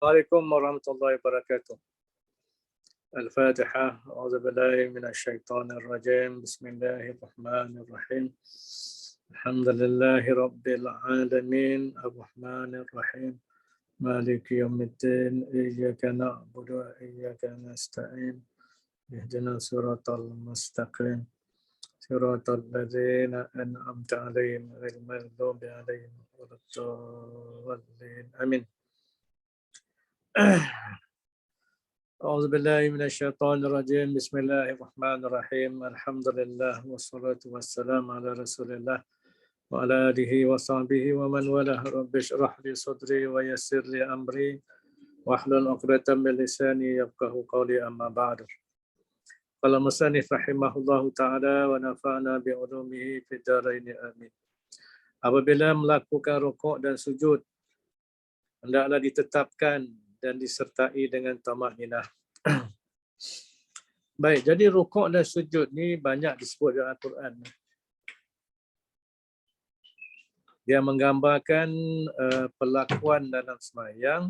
Assalamualaikum warahmatullahi wabarakatuh. Al-Fatihah. A'udzubillahi minasyaitonir rajim. Bismillahirrahmanirrahim. Alhamdulillahi rabbil alamin. Arrahmanir rahim. Maliki yaumiddin. Iyyaka na'budu wa iyyaka nasta'in. Ihdinas siratal mustaqim. Siratal ladzina an'amta 'alaihim ghairil maghdubi 'alaihim waladdallin. Amin. أعوذ بالله من الشيطان الرجيم بسم الله الرحمن الرحيم الحمد لله والصلاة والسلام على رسول الله وعلى آله وصحبه ومن والاه رب اشرح لي صدري ويسر لي أمري واحلل عقدة من لساني يفقهوا قولي أما بعد قال المصنف رحمه الله تعالى ونفعنا بعلومه في الدارين آمين. Apabila melakukan rukuk dan sujud hendaklah ditetapkan dan disertai dengan tamakninah. Baik, jadi rukuk dan sujud ni banyak disebut dalam Al-Quran. Dia menggambarkan perlakuan dalam sembahyang,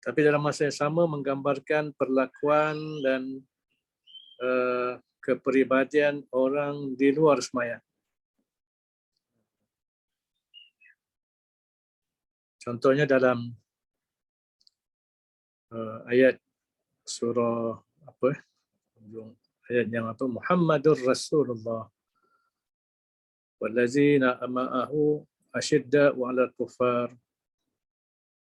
tapi dalam masa yang sama menggambarkan perlakuan dan kepribadian orang di luar sembahyang. Contohnya dalam ayat surah apa? Ayat yang apa? Muhammadur Rasulullah wallazina ma'ahu asyidda'u 'alal kuffar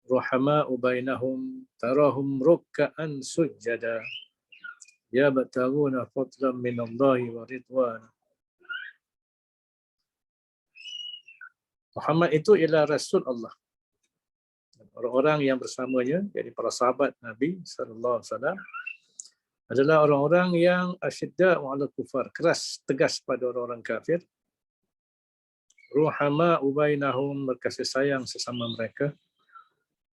ruhama'u bainahum tarahum ruk'an sujada yabtaguna fadlan minallahi wa ridwana. Muhammad itu ialah Rasul Allah. Orang-orang yang bersamanya, jadi para sahabat Nabi sallallahu alaihi wasallam adalah orang-orang yang asyidda'u 'alal kufar, keras tegas pada orang-orang kafir. Ruhama'u bainahum, berkasih sayang sesama mereka.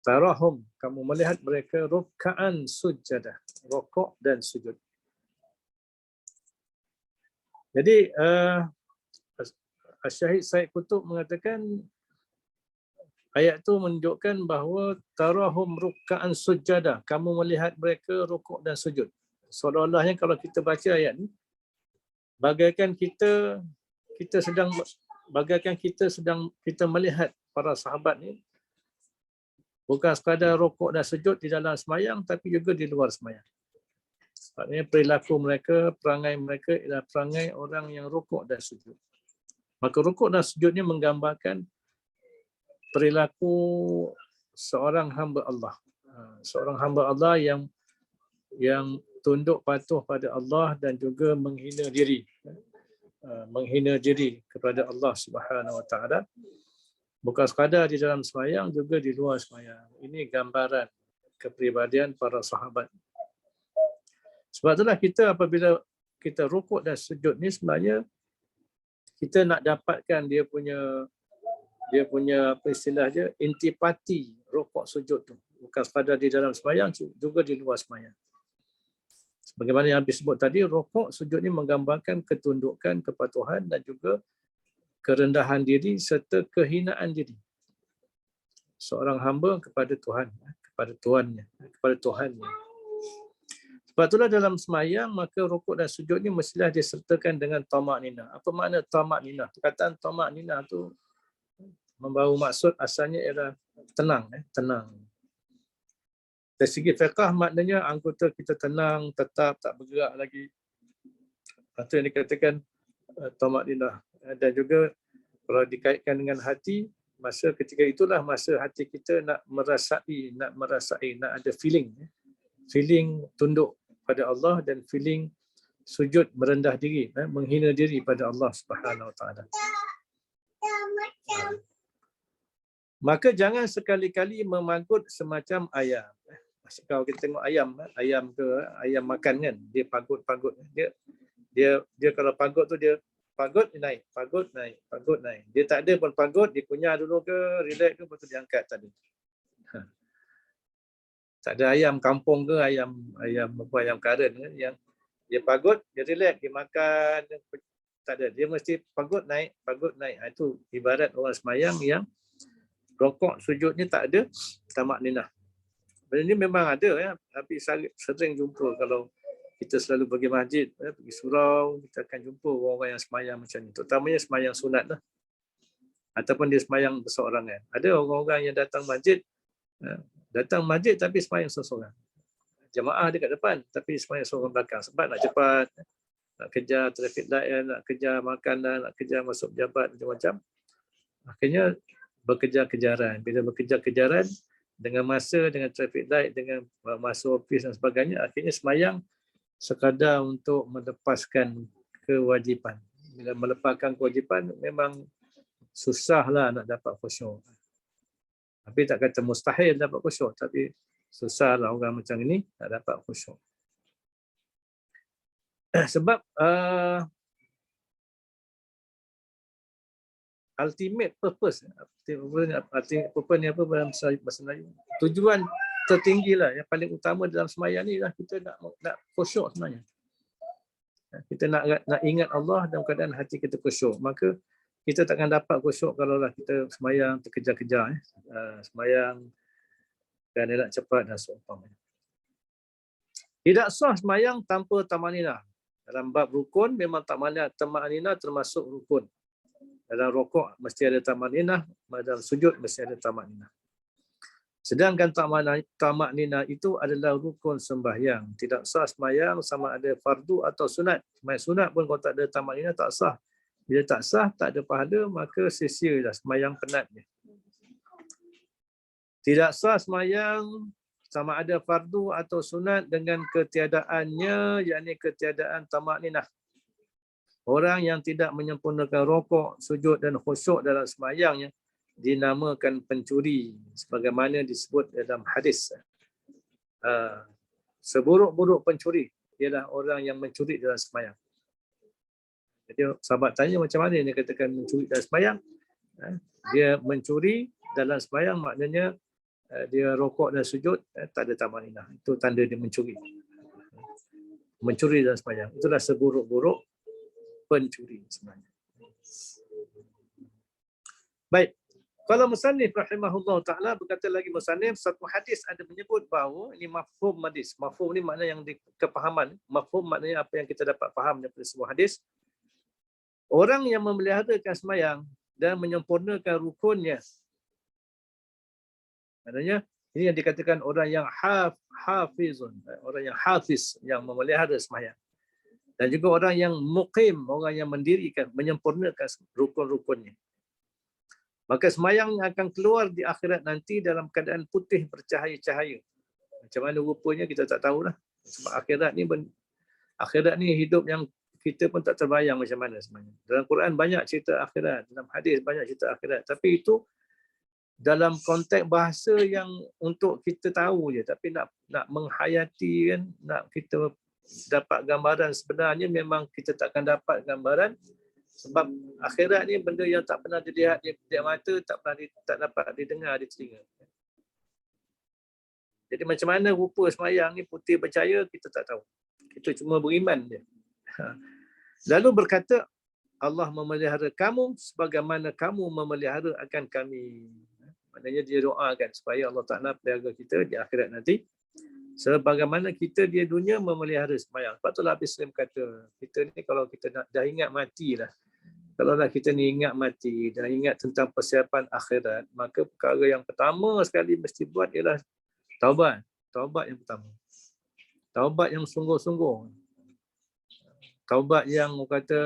Tarahum, kamu melihat mereka ruk'an sujada, rukuk dan sujud. Jadi Syahid Said Qutb mengatakan ayat itu menunjukkan bahawa tarahum ruk'an sujada, kamu melihat mereka rukuk dan sujud. Seolah-olahnya kalau kita baca ayat ni bagaikan kita sedang melihat para sahabat ni bukan sekadar rukuk dan sujud di dalam sembahyang tapi juga di luar sembahyang. Maksudnya perilaku mereka, perangai mereka ialah perangai orang yang rukuk dan sujud. Maka rukuk dan sujud ni menggambarkan perilaku seorang hamba Allah. Seorang hamba Allah yang tunduk patuh pada Allah dan juga menghina diri kepada Allah Subhanahu Wa Taala. Bukan sekadar di dalam sembahyang, juga di luar sembahyang. Ini gambaran kepribadian para sahabat. Sebab itulah kita apabila kita rukuk dan sujud ni sebenarnya kita nak dapatkan dia punya apa istilah dia, intipati rukuk sujud tu. Bukan sekadar di dalam sembahyang, juga di luar sembahyang. Sebagaimana yang disebut tadi, rukuk sujud ni menggambarkan ketundukan, kepatuhan dan juga kerendahan diri serta kehinaan diri seorang hamba kepada Tuhan, kepada Tuhannya. Sebab itulah dalam sembahyang maka rukuk dan sujud ni mestilah disertakan dengan tamakninah. Apa makna tamakninah? Perkataan tamakninah tu membawa maksud asalnya ialah tenang. Dari segi fiqh maknanya anggota kita tenang, tetap tak bergerak lagi. Itu yang dikatakan tamakninah. Dan juga kalau dikaitkan dengan hati, masa ketika itulah masa hati kita nak merasai, nak ada feeling tunduk pada Allah dan feeling sujud merendah diri, menghina diri pada Allah Subhanahu Wa Taala. Maka jangan sekali-kali memangut semacam ayam. Kalau kita tengok ayam makan kan, dia pagut. Dia kalau pagut tu dia pagut naik. Dia tak ada pun pagut, dia kunyah dulu ke, relax ke, lepas tu dia angkat tadi. Tak ada ayam kampung ke, ayam karen yang dia pagut, dia relax, dia makan, tak ada. Dia mesti pagut naik. Itu ibarat orang sembahyang yang rokok sujudnya tak ada tamak ninah. Benda ni memang ada ya, tapi sering jumpa kalau kita selalu pergi masjid, pergi surau, kita akan jumpa orang-orang yang semayang macam ni. Terutamanya semayang sunat lah. Ataupun dia semayang berseorangan. Ada orang-orang yang datang masjid tapi semayang seorang-seorang. Jemaah dekat depan tapi semayang seorang belakang. Sebab nak cepat, nak kejar traffic light, nak kejar makanan, nak kejar masuk pejabat, macam-macam. Akhirnya berkejar-kejaran. Bila berkejar-kejaran dengan masa, dengan traffic light, dengan masuk ofis dan sebagainya, akhirnya semayang sekadar untuk melepaskan kewajipan. Bila melepaskan kewajipan, memang susahlah nak dapat khusyuk. Tapi tak kata mustahil dapat khusyuk, tapi susahlah orang macam ini nak dapat khusyuk. Sebab ultimate purpose, ultimate purpose ni apa dalam bahasa Melayu? Tujuan tertinggi lah, yang paling utama dalam sembahyang ni lah kita nak khusyuk sebenarnya. Kita nak ingat Allah dalam keadaan hati kita khusyuk. Maka kita takkan dapat khusyuk kalau lah kita sembahyang terkejar-kejar. Sembahyang kerana nak cepat dan seumpamanya. Tidak sah sembahyang tanpa tamaninah. Dalam bab rukun memang tamaninah termasuk rukun. Dalam rokok mesti ada tamaninah, dalam sujud mesti ada tamaninah. Sedangkan tamaninah itu adalah rukun sembahyang. Tidak sah sembahyang sama ada fardu atau sunat. Sembahyang sunat pun kalau tak ada tamaninah tak sah. Bila tak sah, tak ada pahala, maka sia-sialah sembahyang penatnya. Tidak sah sembahyang sama ada fardu atau sunat dengan ketiadaannya, yakni ketiadaan tamakninah. Orang yang tidak menyempurnakan rokok, sujud dan khusyuk dalam sembahyangnya dinamakan pencuri, sebagaimana disebut dalam hadis. Seburuk-buruk pencuri ialah orang yang mencuri dalam sembahyang. Jadi sahabat tanya macam mana dia katakan mencuri dalam sembahyang? Dia mencuri dalam sembahyang maknanya dia rokok dan sujud tak ada tamaninah. Itu tanda dia mencuri. Mencuri dalam sembahyang. Itulah seburuk-buruk pencuri sebenarnya. Baik. Kalau musannif rahimahullah ta'ala berkata lagi musannif, satu hadis ada menyebut bahawa ini mafhum hadis. Mafhum ni makna yang kepahaman. Mafhum maknanya apa yang kita dapat faham daripada sebuah hadis. Orang yang memeliharakan sembahyang dan menyempurnakan rukunnya. Maknanya ini yang dikatakan orang yang hafizun, orang yang hafiz, yang memelihara sembahyang. Dan juga orang yang muqim, orang yang mendirikan, menyempurnakan rukun-rukunnya. Maka sembahyang akan keluar di akhirat nanti dalam keadaan putih bercahaya-cahaya. Macam mana rupanya kita tak tahulah. Sebab akhirat ni hidup yang kita pun tak terbayang macam mana sebenarnya. Dalam Quran banyak cerita akhirat, dalam hadis banyak cerita akhirat. Tapi itu dalam konteks bahasa yang untuk kita tahu je. Tapi nak menghayati kan, nak kita dapat gambaran sebenarnya memang kita takkan dapat gambaran. Sebab akhirat ni benda yang tak pernah dilihat di mata, tak dapat didengar di telinga. Jadi macam mana rupa sembahyang ni putih bercahaya, kita tak tahu. Kita cuma beriman je. Lalu berkata, Allah memelihara kamu sebagaimana kamu memelihara akan kami. Maknanya dia doakan supaya Allah Ta'ala pelihara kita di akhirat nanti. Sebagaimana kita di dunia memelihara sembahyang. Sebab itulah Nabi Sallam kata, kita ni kalau kita dah ingat mati lah. Kalau kita ni ingat mati dan ingat tentang persiapan akhirat, maka perkara yang pertama sekali mesti buat ialah taubat. Taubat yang pertama. Taubat yang sungguh-sungguh. Taubat yang kata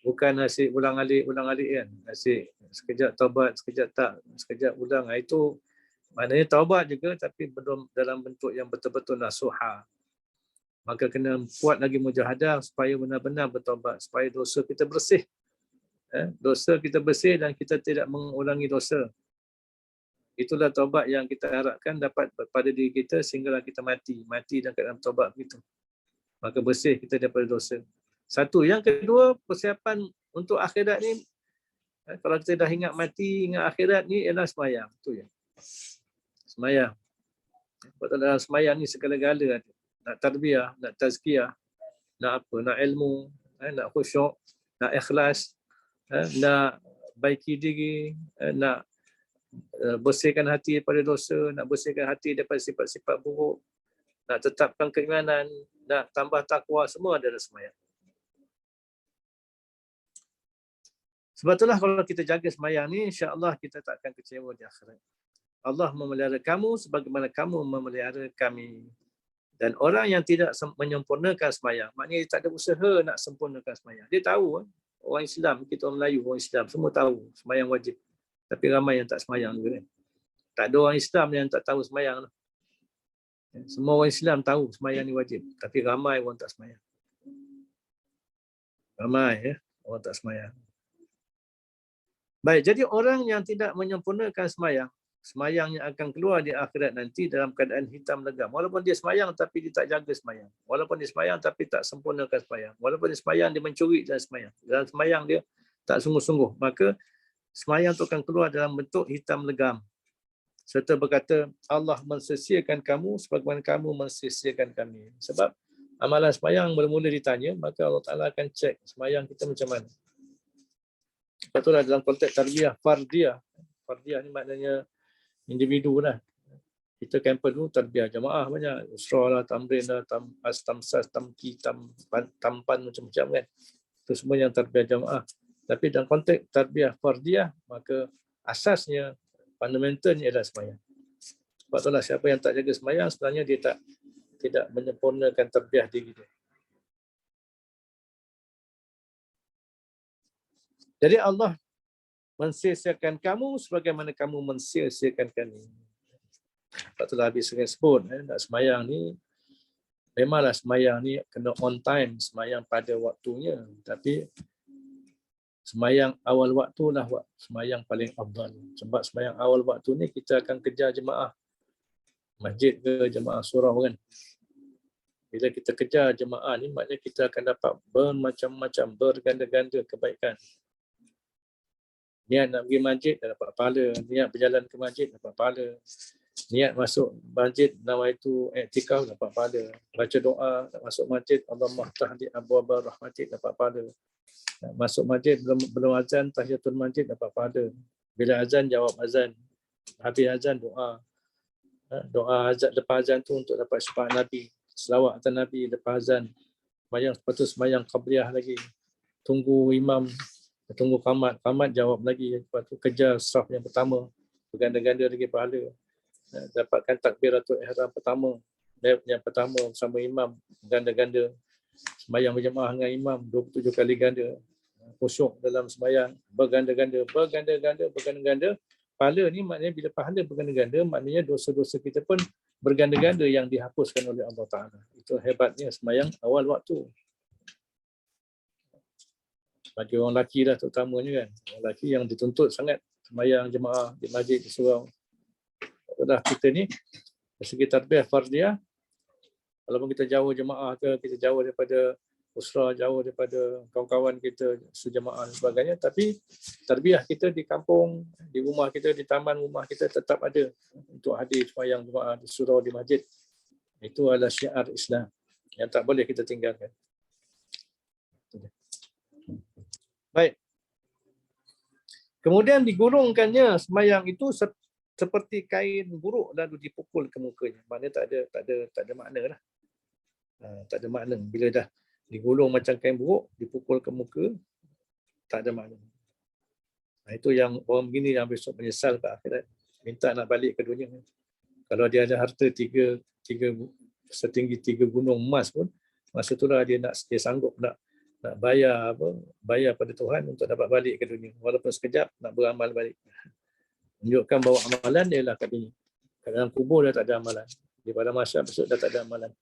bukan asyik ulang-alik kan. Asyik sekejap taubat, sekejap tak, sekejap ulang. Itu maknanya taubat juga tapi belum dalam bentuk yang betul-betul nasuha. Maka kena buat lagi mujahadah supaya benar-benar bertaubat, supaya dosa kita bersih. Dosa kita bersih dan kita tidak mengulangi dosa. Itulah taubat yang kita harapkan dapat pada diri kita sehinggalah kita mati dalam keadaan taubat begitu. Maka bersih kita daripada dosa. Satu. Yang kedua, persiapan untuk akhirat ni, kalau kita dah ingat mati, ingat akhirat ni ialah sembahyang. Itu ya. Sembahyang. Sebab dalam sembahyang ni segala-gala ada. Nak tarbiyah, nak tazkiyah, nak apa, nak ilmu, nak khusyuk, nak ikhlas, nak baiki diri, nak bersihkan hati daripada dosa, nak bersihkan hati daripada sifat-sifat buruk, nak tetapkan keimanan, nak tambah takwa, semua adalah sembahyang. Sebab itulah kalau kita jaga sembahyang ni, insya-Allah kita tak akan kecewa di akhirat. Allah memelihara kamu sebagaimana kamu memelihara kami. Dan orang yang tidak menyempurnakan sembahyang, maknanya dia tak ada usaha nak sempurnakan sembahyang. Dia tahu, orang Islam, kita orang Melayu, orang Islam, semua tahu sembahyang wajib. Tapi ramai yang tak sembahyang juga. Tak ada orang Islam yang tak tahu sembahyang. Semua orang Islam tahu sembahyang ni wajib. Tapi ramai orang tak sembahyang. Ramai orang tak sembahyang. Baik, jadi orang yang tidak menyempurnakan sembahyang, sembahyangnya akan keluar di akhirat nanti dalam keadaan hitam legam. Walaupun dia sembahyang tapi dia tak jaga sembahyang. Walaupun dia sembahyang tapi tak sempurnakan sembahyang. Walaupun dia sembahyang dia mencuri dalam sembahyang. Dalam sembahyang dia tak sungguh-sungguh. Maka sembahyang itu akan keluar dalam bentuk hitam legam. Serta berkata, Allah mensesiakan kamu sebagaimana kamu mensesiakan kami. Sebab amalan sembahyang mula-mula ditanya, maka Allah Ta'ala akan cek sembahyang kita macam mana. Sebab itulah dalam konteks tarbiyah fardiyah. Fardiyah ni maknanya individu lah. Kita kampus dulu tarbiyah jamaah banyak. Usrah lah, tamrin lah, tamsas, tamki, tampan macam-macam kan. Itu semua yang tarbiyah jamaah. Tapi dalam konteks tarbiyah fardiyah, maka asasnya, fundamentalnya adalah sembahyang. Sebab itulah siapa yang tak jaga sembahyang, sebenarnya dia tidak menyempurnakan tarbiyah diri dia. Jadi Allah mensia-siakan kamu sebagaimana kamu mensia-siakan kami. Sebab itulah habis saya sebut, nak sembahyang ni, memanglah sembahyang ni kena on time, sembahyang pada waktunya. Tapi sembahyang awal waktu lah sembahyang paling afdal. Sebab sembahyang awal waktu ni kita akan kejar jemaah masjid ke jemaah surau kan. Bila kita kejar jemaah ni, maknanya kita akan dapat bermacam-macam, berganda-ganda kebaikan. Niat nak pergi masjid, dah dapat pahala. Niat berjalan ke masjid, dapat pahala. Niat masuk masjid, nawaitu i'tikaf, dapat pahala. Baca doa, nak masuk masjid, Allahumma ftahli abwaaba rahmatik, dapat pahala. Nak masuk masjid, belum azan, tahiyatul masjid, dapat pahala. Bila azan, jawab azan. Habis azan, doa. Doa azan, lepas azan tu untuk dapat syafaat Nabi. Selawat atas Nabi lepas azan. Lepas tu sembahyang qabliyah lagi. Tunggu imam, tunggu qamat jawab lagi. Lepas tu kejar saf yang pertama, berganda-ganda lagi pahala. Dapatkan takbiratul ihram pertama, yang pertama bersama imam, ganda-ganda. Sembahyang berjemaah dengan imam 27 kali ganda. Khusyuk dalam sembahyang, berganda-ganda. Pahala ni maknanya bila pahala berganda-ganda, maknanya dosa-dosa kita pun berganda-ganda yang dihapuskan oleh Allah Ta'ala. Itu hebatnya sembahyang awal waktu. Bagi orang lelaki lah terutamanya kan. Orang lelaki yang dituntut sangat sembahyang jemaah di masjid, di surau. Itulah kita ni, dari segi tarbiyah fardiyah, walaupun kita jauh jemaah ke, kita jauh daripada usrah, jauh daripada kawan-kawan kita sejemaah dan sebagainya, tapi tarbiyah kita di kampung, di rumah kita, di taman rumah kita tetap ada untuk hadir sembahyang jemaah di surau, di masjid. Itu adalah syiar Islam yang tak boleh kita tinggalkan. Baik. Kemudian digulungkannya sembahyang itu seperti kain buruk lalu dipukul ke mukanya. Maknanya tak ada makna lah. Tak ada makna. Bila dah digulung macam kain buruk, dipukul ke muka, tak ada makna. Itu yang orang begini yang besok menyesal ke akhirat. Minta nak balik ke dunia. Kalau dia ada harta setinggi 3 gunung emas pun, masa itulah dia sanggup nak bayar pada Tuhan untuk dapat balik ke dunia. Walaupun sekejap nak beramal balik. Menunjukkan bahawa amalan dia lah kat dunia. Kat dalam kubur dah tak ada amalan. Di pada masyarakat besok dah tak ada amalan.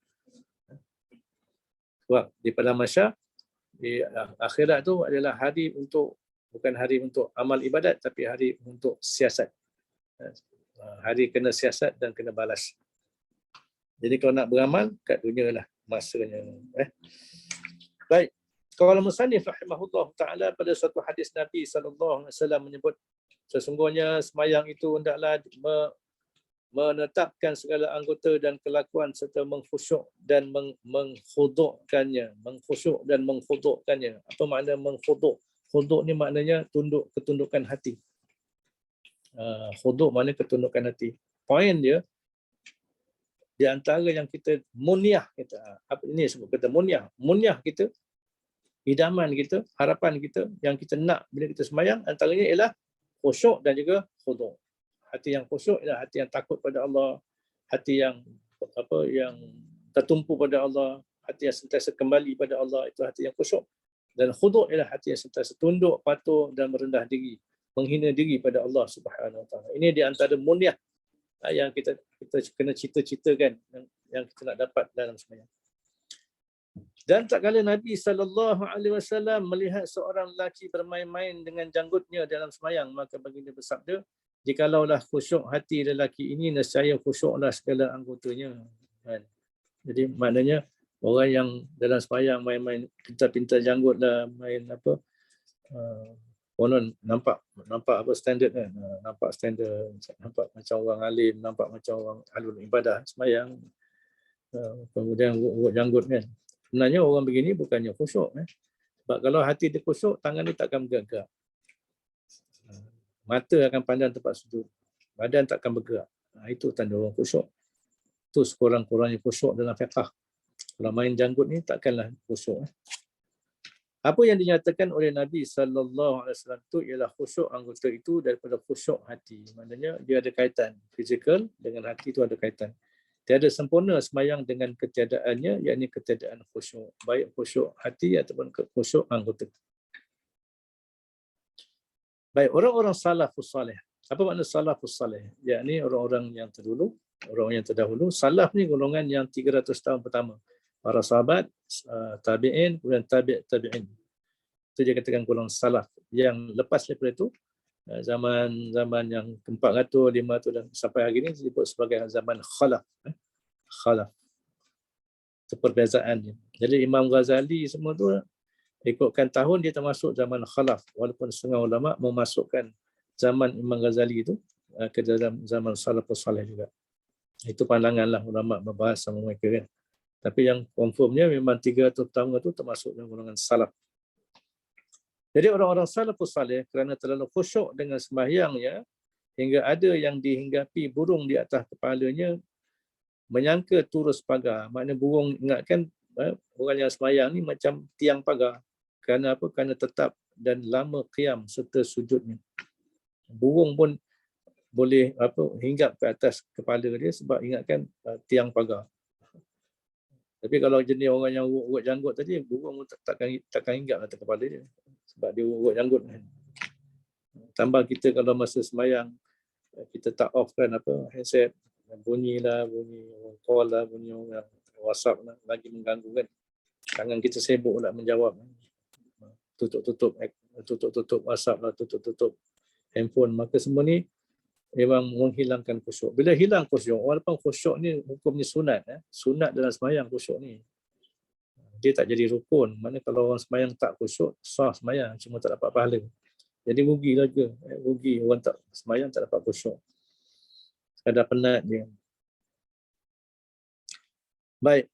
Sebab di pada masyarakat, di akhirat tu adalah hari untuk, bukan hari untuk amal ibadat, tapi hari untuk siasat. Hari kena siasat dan kena balas. Jadi kalau nak beramal, kat dunia lah masanya. Baik. Kalau musannif rahimahullah ta'ala pada suatu hadis Nabi SAW menyebut, sesungguhnya sembahyang itu hendaklah menetapkan segala anggota dan kelakuan serta mengkhusyuk dan mengkhudukkannya. Mengkhusyuk dan mengkhudukkannya. Apa makna mengkhuduk? Khuduk ni maknanya ketundukan hati. Khudu' maknanya ketundukan hati. Poin dia, di antara yang kita munyah kita, apa ini sebut kata munyah. Munyah kita, idaman kita, harapan kita yang kita nak bila kita sembahyang antaranya ialah khusyuk dan juga khudu'. Hati yang khusyuk ialah hati yang takut pada Allah, hati yang yang tertumpu pada Allah, hati yang sentiasa kembali pada Allah, itu hati yang khusyuk. Dan khudu' ialah hati yang sentiasa tunduk, patuh dan merendah diri, menghina diri pada Allah Subhanahu Wa Taala. Ini di antara munyah yang kita kena cita-citakan yang kita nak dapat dalam sembahyang. Dan tak kala Nabi SAW melihat seorang lelaki bermain-main dengan janggutnya dalam sembahyang, maka baginda bersabda, "Jikalaulah khusyuk hati lelaki ini, nescaya khusyuklah segala anggotanya." Jadi maknanya orang yang dalam sembahyang main-main pintar-pintar janggut lah, main konon nampak standard kan, nampak standard, nampak macam orang alim, nampak macam orang ahlul ibadah sembahyang, kemudian urut janggut kan. Sebenarnya orang begini bukannya khusyuk sebab kalau hati dia khusyuk, tangan dia takkan bergerak. Mata akan pandang tempat sujud, badan takkan bergerak. Itu tanda orang khusyuk. Itu sekurang-kurangnya khusyuk dalam fiqh. Kalau main janggut ni takkanlah khusyuk. Apa yang dinyatakan oleh Nabi SAW itu ialah khusyuk anggota itu daripada khusyuk hati. Maknanya dia ada kaitan. Fizikal dengan hati itu ada kaitan. Tiada sempurna sembahyang dengan ketiadaannya, yakni ketiadaan khusyuk. Baik khusyuk hati ataupun khusyuk anggota. Baik, orang-orang salafus salih. Apa makna salafus salih? Yakni orang-orang yang terdahulu, orang yang terdahulu. Salaf ni golongan yang 300 tahun pertama. Para sahabat, tabi'in, kemudian tabi'in. Itu dia katakan golongan salaf. Yang lepas daripada itu, zaman yang ke-400, 500 dan sampai hari ini disebut sebagai zaman khalaf. Khalaf. Itu perbezaannya. Jadi Imam Ghazali semua tu ikutkan tahun dia termasuk zaman khalaf. Walaupun setengah ulama memasukkan zaman Imam Ghazali itu ke dalam zaman salafus salih juga. Itu pandanganlah ulama membahas sama mereka kan. Tapi yang confirmnya memang 300 tahun itu termasuk dalam golongan salaf. Jadi orang-orang salafus salih kerana terlalu khusyuk dengan sembahyangnya hingga ada yang dihinggapi burung di atas kepalanya menyangka turus pagar. Maknanya burung ingatkan orang yang sembahyang ni macam tiang pagar. Kerana apa? Kerana tetap dan lama qiyam serta sujudnya. Burung pun boleh hinggap ke atas kepala dia sebab ingatkan tiang pagar. Tapi kalau jenis orang yang urut janggut tadi, burung takkan hinggap atas kepala dia sebab dia urut janggut. Tambah kita kalau masa sembahyang kita tak off kan handset, bunyi call lah, bunyi orang WhatsApp lah, lagi mengganggu kan. Tangan kita sibuk nak menjawab. Tutup WhatsApp lah, tutup handphone. Maka semua ni memang menghilangkan khusyuk. Bila hilang khusyuk, walaupun khusyuk ni hukumnya sunat. Sunat dalam sembahyang khusyuk ni. Dia tak jadi rukun. Maknanya kalau orang sembahyang tak khusyuk, sah sembahyang, cuma tak dapat pahala. Jadi rugilah je. Rugi orang tak sembahyang tak dapat khusyuk. Sekadar penat dia. Baik.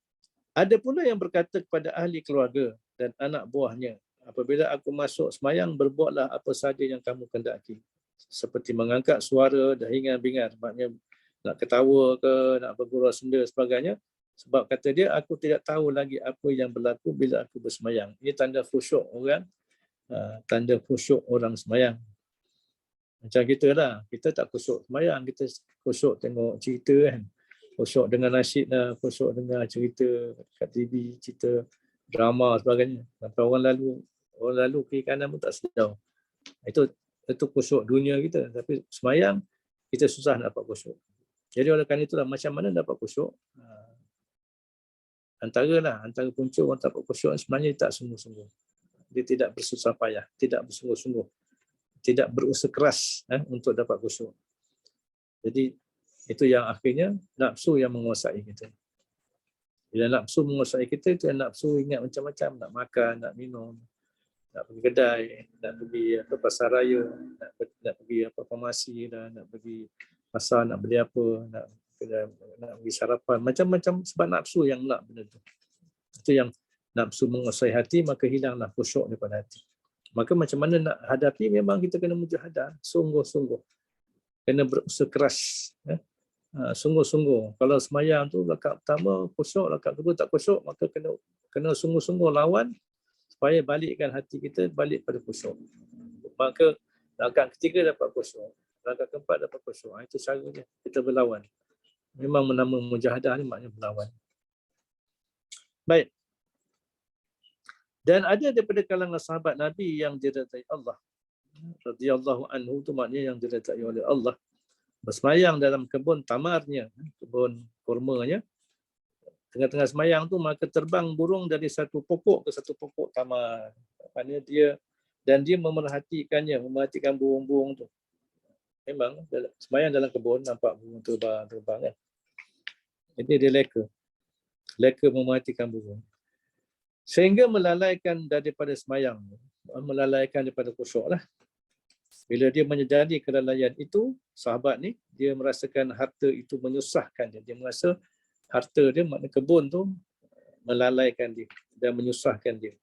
Ada pula yang berkata kepada ahli keluarga dan anak buahnya, apabila aku masuk sembahyang, berbuatlah apa sahaja yang kamu kendaki. Seperti mengangkat suara dan hingar-bingar, maknanya nak ketawa ke, nak bergurau senda sebagainya. Sebab kata dia, aku tidak tahu lagi apa yang berlaku bila aku bersembahyang. Ini tanda khusyuk orang, sembahyang. Macam kita lah, kita tak khusyuk sembahyang, kita khusyuk tengok cerita kan. Khusyuk dengan nasyid lah, khusyuk dengan cerita kat TV, cerita drama sebagainya. Sampai orang lalu kiri kanan pun tak sedar. Itu khusyuk dunia kita. Tapi sembahyang, kita susah nak dapat khusyuk. Jadi oleh kerana itulah, macam mana dapat khusyuk? Antara punca orang dapat khusyuk sebenarnya tak sungguh-sungguh. Dia tidak bersusah payah, tidak bersungguh-sungguh, tidak berusaha keras untuk dapat khusyuk. Jadi itu yang akhirnya nafsu yang menguasai kita. Bila nafsu menguasai kita, itu nafsu ingat macam-macam, nak makan, nak minum, nak pergi kedai, nak pergi pasar raya, nak pergi farmasi, nak pergi pasar, nak beli apa, nak pergi sarapan, macam-macam sebab nafsu yang nak benda tu. Itu yang nafsu menguasai hati, maka hilanglah khusyuk daripada hati. Maka macam mana nak hadapi, memang kita kena mujahadah, sungguh-sungguh. kena berusaha keras, sungguh-sungguh. Kalau semayang tu rakaat pertama khusyuk, rakaat kedua tak khusyuk, maka kena sungguh-sungguh lawan supaya balikkan hati kita balik pada khusyuk. Maka rakaat ketiga dapat khusyuk, rakaat keempat dapat khusyuk. Itu caranya kita berlawan. Memang menama mujahadah ni maknanya berlawan. Baik. Dan ada daripada kalangan sahabat Nabi yang diridai Allah. Radhiyallahu anhu tu maknanya yang diridai oleh Allah. Bersemayang dalam kebun tamarnya, kebun kurmanya. Tengah-tengah semayang tu maka terbang burung dari satu pokok ke satu pokok tamar. Maknanya dia memerhatikan burung-burung tu. Memang semayang dalam kebun nampak burung terbang kan. Jadi dia leka memerhatikan burung. Sehingga melalaikan daripada semayang, melalaikan daripada khusyuk lah. Bila dia menyedari kelalaian itu, sahabat ni, dia merasakan harta itu menyusahkan dia. Dia merasa harta dia, maknanya kebun tu, melalaikan dia dan menyusahkan dia.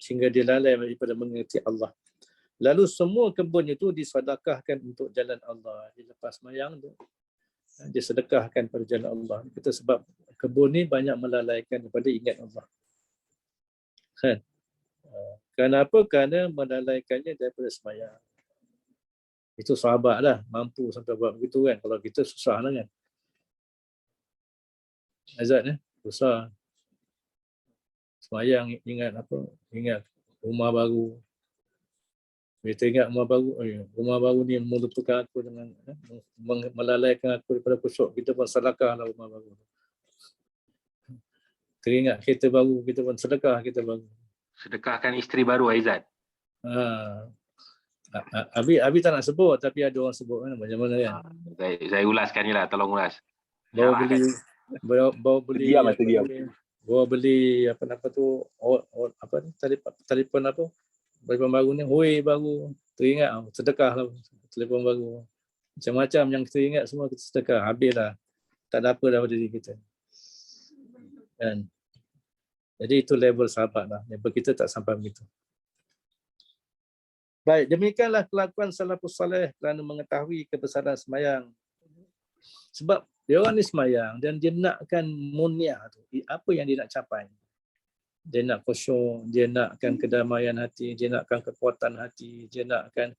Sehingga dia lalai daripada mengerti Allah. Lalu semua kebun itu disedekahkan untuk jalan Allah. Dia lepas semayang tu, dia sedekahkan pada jalan Allah. Kita sebab kebun ni banyak melalaikan daripada ingat Allah. Kan? Kenapa? Kerana melalaikannya daripada semayang. Itu sahabat lah, mampu sampai buat begitu kan. Kalau kita susah lah kan. Azad susah. Semayang ingat apa? Ingat rumah baru. Bila ingat rumah baru ni melupakan aku dengan melalaikan aku daripada khusyuk. Kita pun sedekah lah rumah baru. Teringat kereta baru, kita pun sedekah kereta baru. Sedekahkan isteri baru Aizat. Abi tak nak sebut, tapi ada orang sebut kan, macam mana kan. Saya ulaskan je lah, tolong ulas. Bawa beli apa tu, telefon apa, telefon baru ni, baru, teringat sedekah lah telefon baru. Macam-macam yang kita ingat semua kita sedekah, habislah. Tak ada apa dah pada diri kita. Kan? Jadi itu level sahabat lah. Level kita tak sampai begitu. Baik, demikianlah kelakuan salafus saleh kerana mengetahui kebesaran semayang. Sebab dia orang ni semayang dan dia nakkan munia tu. Apa yang dia nak capai? Dia nak khusyuk, dia nakkan kedamaian hati, dia nakkan kekuatan hati, dia nakkan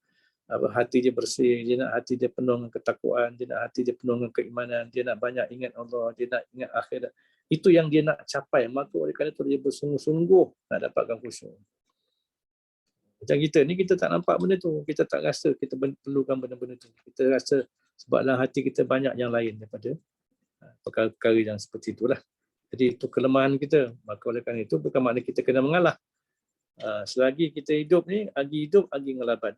hati dia bersih, dia nak hati dia penuh dengan ketakwaan, dia nak hati dia penuh dengan keimanan, dia nak banyak ingat Allah, dia nak ingat akhirat. Itu yang dia nak capai. Maka oleh kerana itu dia bersungguh-sungguh nak dapatkan khusyuk. Macam kita ni, kita tak nampak benda tu. Kita tak rasa kita perlukan benda-benda tu. Kita rasa sebab dalam hati kita banyak yang lain daripada perkara-perkara yang seperti itulah. Jadi itu kelemahan kita. Maka oleh kerana itu bukan makna kita kena mengalah. Selagi kita hidup ni, agi ngelaban.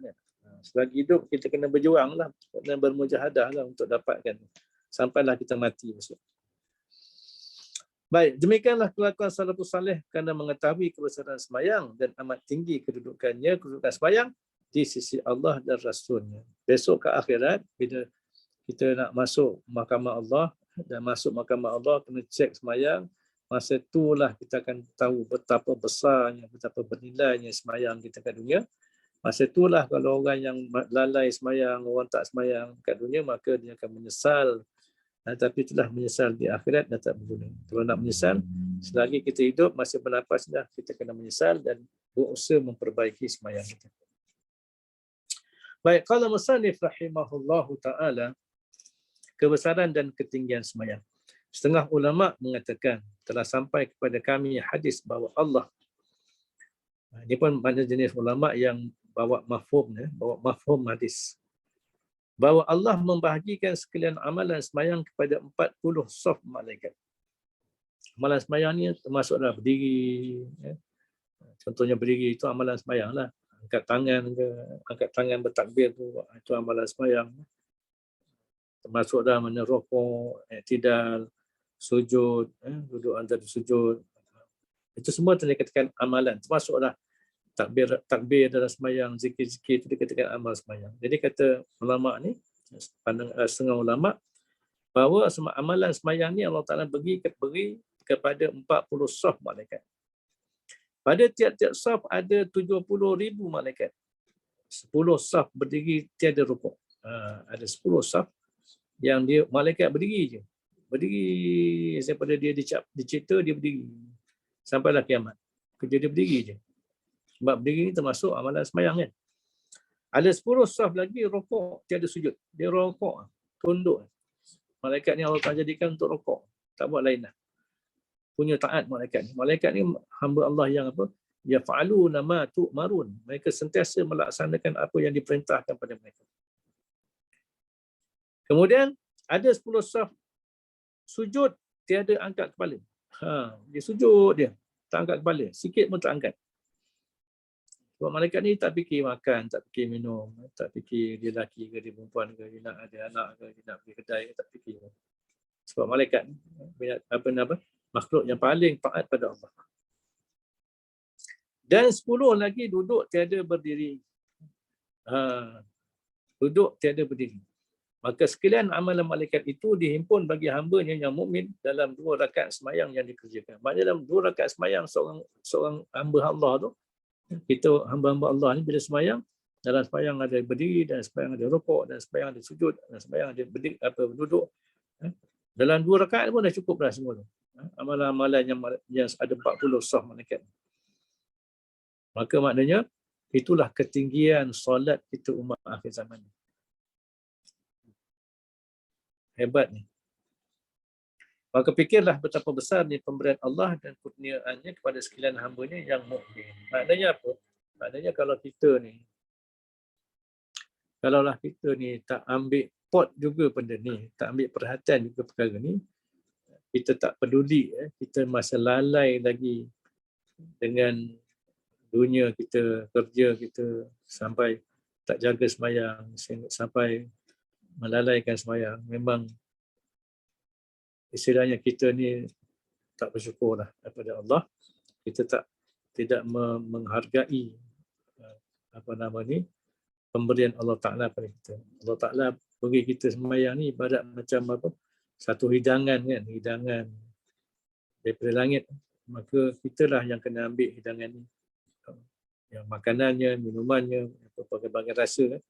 Selagi hidup kita kena berjuang lah. Kena bermujahadah lah untuk dapatkan. Sampailah kita mati maksud. Baik, demikianlah kelakuan salafus saleh kerana mengetahui kebesaran semayang dan amat tinggi kedudukan semayang di sisi Allah dan Rasulnya. Besok ke akhirat, bila kita nak masuk mahkamah Allah dan masuk mahkamah Allah, kena cek semayang, masa itulah kita akan tahu betapa besarnya, betapa bernilainya semayang kita kat dunia. Masa itulah kalau orang yang lalai semayang, orang tak semayang kat dunia, maka dia akan menyesal. Tapi itulah menyesal di akhirat dan tak berguna. Kalau nak menyesal, selagi kita hidup, masih bernapas dah, kita kena menyesal dan berusaha memperbaiki semayang kita. Baik, qala musannif rahimahullahu ta'ala, kebesaran dan ketinggian semayang. Setengah ulama mengatakan, telah sampai kepada kami hadis bahawa Allah, ini pun banyak jenis ulama yang bawa mafhum hadis, bahawa Allah membahagikan sekalian amalan semayang kepada 40 saf malaikat. Amalan semayang ni termasuklah berdiri. Contohnya berdiri itu amalan semayang lah. Angkat tangan bertakbir itu amalan semayang. Termasuklah mana rukuk, i'tidal, sujud, duduk antara sujud. Itu semua dikatakan amalan. Termasuklah takbir dalam semayang, zikir-zikir itu dikatakan amal semayang. Jadi kata ulama ni, setengah ulama, bahawa semua amalan semayang ni Allah Ta'ala beri kepada 40 saf malaikat. Pada tiap-tiap saf ada 70,000 malaikat. 10 saf berdiri tiada rukuk. Ada 10 saf yang dia malaikat berdiri je. Berdiri daripada dia dicipta, dia berdiri. Sampailah kiamat. Kerja dia berdiri je. Sebab berdiri ni termasuk amalan sembahyang kan. Ada 10 saf lagi rokok, tiada sujud. Dia rokok, tunduk. Malaikat ni Allah Ta'ala jadikan untuk rokok. Tak buat lain lah. Punya taat malaikat ni. Malaikat ni hamba Allah yang apa? Yaf'aluna ma tu'marun. Mereka sentiasa melaksanakan apa yang diperintahkan pada mereka. Kemudian ada 10 saf sujud, tiada angkat kepala. Dia sujud dia. Tak angkat kepala. Sikit pun tak angkat. Sebab malaikat ni tak fikir makan, tak fikir minum, tak fikir dia lelaki ke, dia perempuan ke, dia nak ada anak ke, dia nak pergi kedai, tak fikir. Sebab malaikat makhluk yang paling taat pada Allah. Dan 10 lagi duduk tiada berdiri. Duduk tiada berdiri. Maka sekalian amalan malaikat itu dihimpun bagi hamba-Nya yang mukmin dalam 2 rakaat sembahyang yang dikerjakan. Maksudnya dalam 2 rakaat sembahyang seorang hamba Allah tu, kita hamba-hamba Allah ni bila sembahyang, dalam sembahyang ada berdiri, dan sembahyang ada rukuk, dan sembahyang ada sujud, dan sembahyang ada berdiri, duduk. Dalam 2 rakaat pun dah cukup dah semua tu. Amalan-amalan yang ada 40 saf malaikat. Maka maknanya itulah ketinggian solat kita umat akhir zaman. Hebat ni. Maka fikirlah betapa besar ni pemberian Allah dan kurniaannya kepada sekalian hamba-Nya yang mukmin. Maknanya apa? Maknanya kalaulah kita ni tak ambil pot juga benda ni, tak ambil perhatian juga perkara ni, kita tak peduli, kita masih lalai lagi dengan dunia kita, kerja kita, sampai tak jaga sembahyang, sampai melalaikan sembahyang. Memang istilahnya kita ni tak bersyukurlah kepada Allah. Kita tidak menghargai pemberian Allah Ta'ala pada kita. Allah Ta'ala bagi kita sembahyang ni ibarat macam apa? Satu hidangan kan, hidangan daripada langit. Maka kitalah yang kena ambil hidangan ni. Yang makanannya, minumannya, berbagai-bagai rasa kan.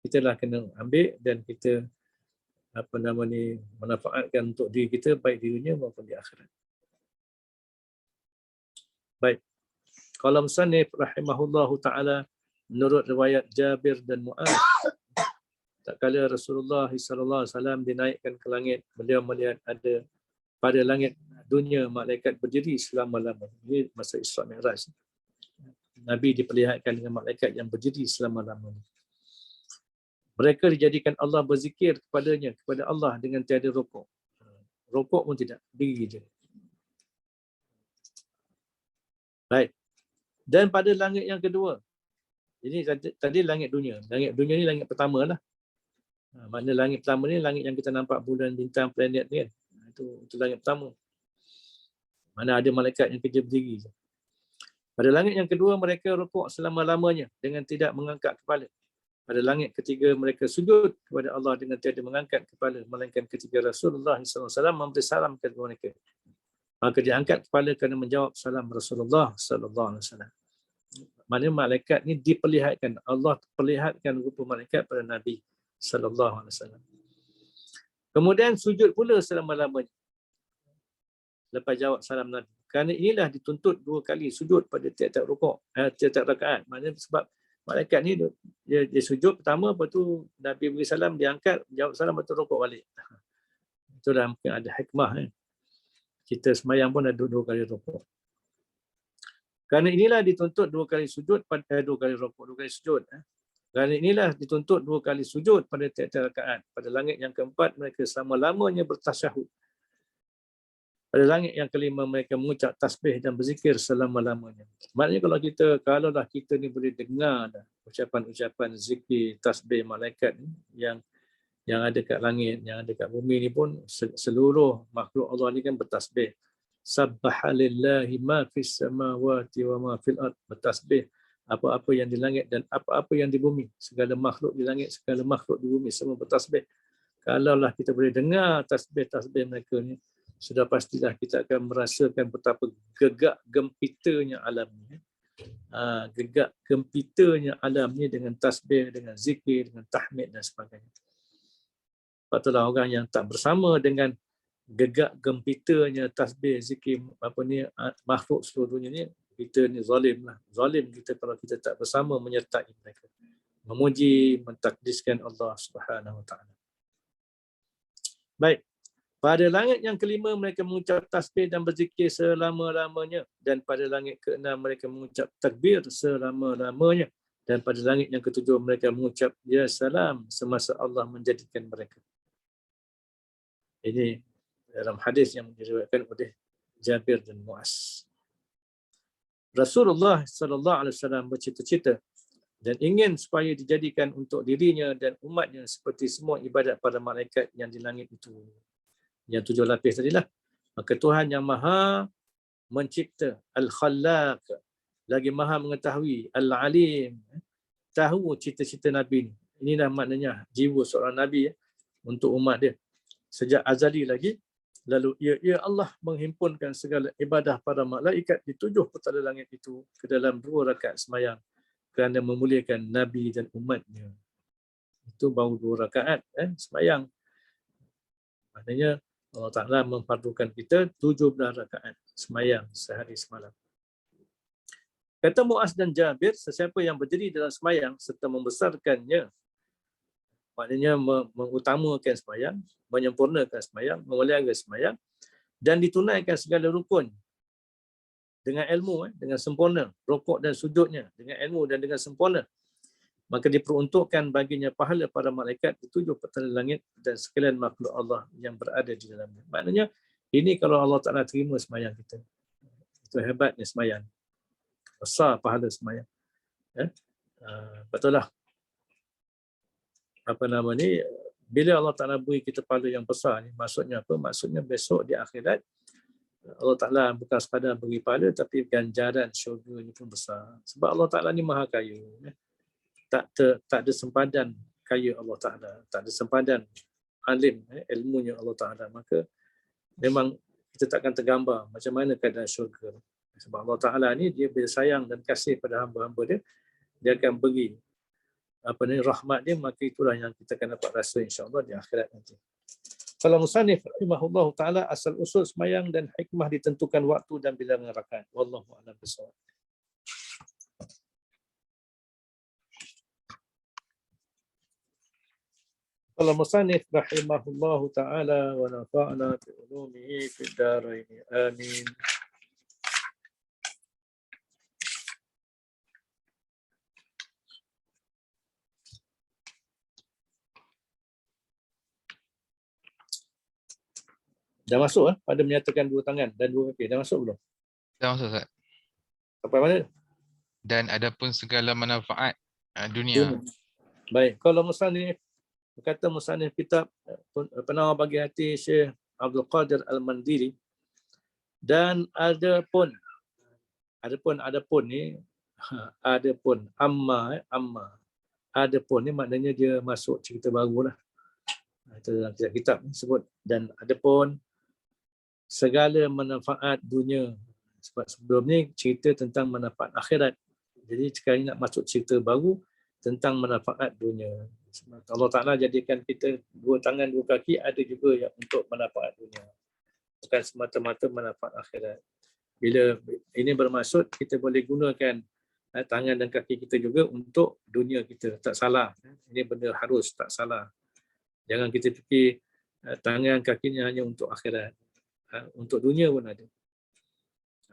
Kitalah kena ambil dan kita manfaatkan untuk diri kita, baik di dunia maupun di akhirat. Baik. Qala musannif rahimahullahu taala, menurut riwayat Jabir dan Mu'adz, tak kala Rasulullah sallallahu alaihi wasallam dinaikkan ke langit, beliau melihat ada pada langit dunia malaikat berdiri selama-lamanya. Ini masa Isra Mi'raj. Nabi diperlihatkan dengan malaikat yang berdiri selama-lamanya. Mereka dijadikan Allah berzikir kepadanya, kepada Allah dengan tiada rokok. Rokok pun tidak, diri je. Baik. Dan pada langit yang kedua, ini tadi langit dunia. Langit dunia ni langit pertama lah. Makna langit pertama ni langit yang kita nampak bulan, bintang, planet ni kan. Itu langit pertama. Mana ada malaikat yang kerja berdiri je. Pada langit yang kedua, mereka rukuk selama-lamanya dengan tidak mengangkat kepala. Pada langit ketiga, mereka sujud kepada Allah dengan tiada mengangkat kepala, melainkan ketika Rasulullah SAW memberi salam kepada mereka. Maka diangkat kepala kerana menjawab salam Rasulullah SAW. Maknanya malaikat ni diperlihatkan. Allah perlihatkan rupa malaikat pada Nabi SAW. Kemudian sujud pula selama-lamanya lepas jawab salam Nabi. Kerana inilah dituntut 2 kali sujud pada tiap-tiap rukuk, tiap-tiap rakaat. Maknanya sebab malaikat ni dia sujud pertama, lepas tu Nabi beri salam, dia angkat, jawab salam, lepas tu rukuk balik. Itulah mungkin ada hikmah. Kita sembahyang pun ada 2 kali rukuk. Kerana inilah dituntut 2 kali sujud pada 2 kali rukuk, 2 kali sujud. Kerana inilah dituntut 2 kali sujud pada tiap-tiap rakaat. Pada langit yang keempat, mereka selama-lamanya bertasyahud. Pada langit yang kelima, mereka mengucap tasbih dan berzikir selama-lamanya. Maknanya kalaulah kita ni boleh dengar dah ucapan-ucapan zikir, tasbih malaikat ni, yang ada kat langit, yang ada kat bumi ni pun, seluruh makhluk Allah ni kan bertasbih. Sabbaha lillahi ma fis samawati wa ma fil ard. Bertasbih apa-apa yang di langit dan apa-apa yang di bumi. Segala makhluk di langit, segala makhluk di bumi, semua bertasbih. Kalaulah kita boleh dengar tasbih-tasbih mereka ni, sudah pastilah kita akan merasakan betapa gegak gempitanya alam ini. gegak gempitanya alam ni dengan tasbih, dengan zikir, dengan tahmid dan sebagainya. Sebab itulah orang yang tak bersama dengan gegak gempitanya tasbih, zikir, makhluk seluruh dunia ni, kita ni zalim lah. Zalim kita kalau kita tak bersama menyertai mereka. Memuji, mentakdiskan Allah Subhanahu Wa Taala. Baik. Pada langit yang kelima mereka mengucap tasbih dan berzikir selama-lamanya, dan pada langit keenam mereka mengucap takbir selama-lamanya, dan pada langit yang ketujuh mereka mengucap ya salam semasa Allah menjadikan mereka. Ini dalam hadis yang diriwayatkan oleh Jabir dan Muaz. Rasulullah sallallahu alaihi wasallam bercita-cita dan ingin supaya dijadikan untuk dirinya dan umatnya seperti semua ibadat para malaikat yang di langit itu. Yang 7 lapis tadilah. Maka Tuhan yang Maha mencipta, Al-Khallaq, lagi Maha mengetahui, Al-Alim, tahu cita-cita Nabi ni. Inilah maknanya jiwa seorang Nabi untuk umat dia. Sejak azali lagi, lalu ia Allah menghimpunkan segala ibadah para malaikat di 7 petala langit itu ke dalam 2 rakaat sembahyang kerana memuliakan Nabi dan umatnya. Itu baru 2 rakaat sembahyang. Maknanya Allah Ta'ala memfardukan kita 17 rakaat sembahyang sehari semalam. Kata Muaz dan Jabir, sesiapa yang berdiri dalam sembahyang serta membesarkannya, maknanya mengutamakan sembahyang, menyempurnakan sembahyang, memelihara sembahyang, dan ditunaikan segala rukun dengan ilmu, dengan sempurna, rukuk dan sujudnya dengan ilmu dan dengan sempurna, maka diperuntukkan baginya pahala para malaikat di 7 petala langit dan sekalian makhluk Allah yang berada di dalamnya. Maknanya, ini kalau Allah Ta'ala terima sembahyang kita. Itu hebatnya sembahyang. Besar pahala sembahyang. Betul lah. Bila Allah Ta'ala beri kita pahala yang besar ni, maksudnya apa? Maksudnya besok di akhirat, Allah Ta'ala bukan sekadar beri pahala, tapi ganjaran syurga ni pun besar. Sebab Allah Ta'ala ni maha kaya. Tak ada sempadan kaya Allah Ta'ala. Tak ada sempadan alim, ilmunya Allah Ta'ala. Maka memang kita takkan tergambar macam mana keadaan syurga. Sebab Allah Ta'ala ni dia bila sayang dan kasih pada hamba-hamba dia, dia akan beri rahmat dia, maka itulah yang kita akan dapat rasa insya-Allah di akhirat nanti. Kalau musannif rahimahullah taala, asal usul sembahyang dan hikmah ditentukan waktu dan bilangan rakaat. Wallahu a'lam bishawab. Kalau musannif rahimahullah taala wa nafa'na bi ulumihi fid dharain. Amin. Dah masuk pada menyatakan 2 tangan dan 2 kaki. Dah masuk belum? Dah masuk, Ustaz. Sampai mana? Dan adapun segala manfaat dunia. Baik. Kalau musannif berkata musannif kitab Penawar Bagi Hati Syekh Abdul Qadir Al-Mandiri, dan adapun ni amma adapun ni maknanya dia masuk cerita baru lah. Itu dalam kitab ni sebut, dan adapun segala manfaat dunia. Sebab sebelum ni cerita tentang manfaat akhirat. Jadi sekarang nak masuk cerita baru tentang manfaat dunia. Sebab Allah Ta'ala jadikan kita 2 tangan 2 kaki, ada juga yang untuk manfaat dunia. Bukan semata-mata manfaat akhirat. Bila ini bermaksud, kita boleh gunakan tangan dan kaki kita juga untuk dunia kita. Tak salah. Ini benda harus, tak salah. Jangan kita fikir tangan kakinya hanya untuk akhirat. Untuk dunia pun ada.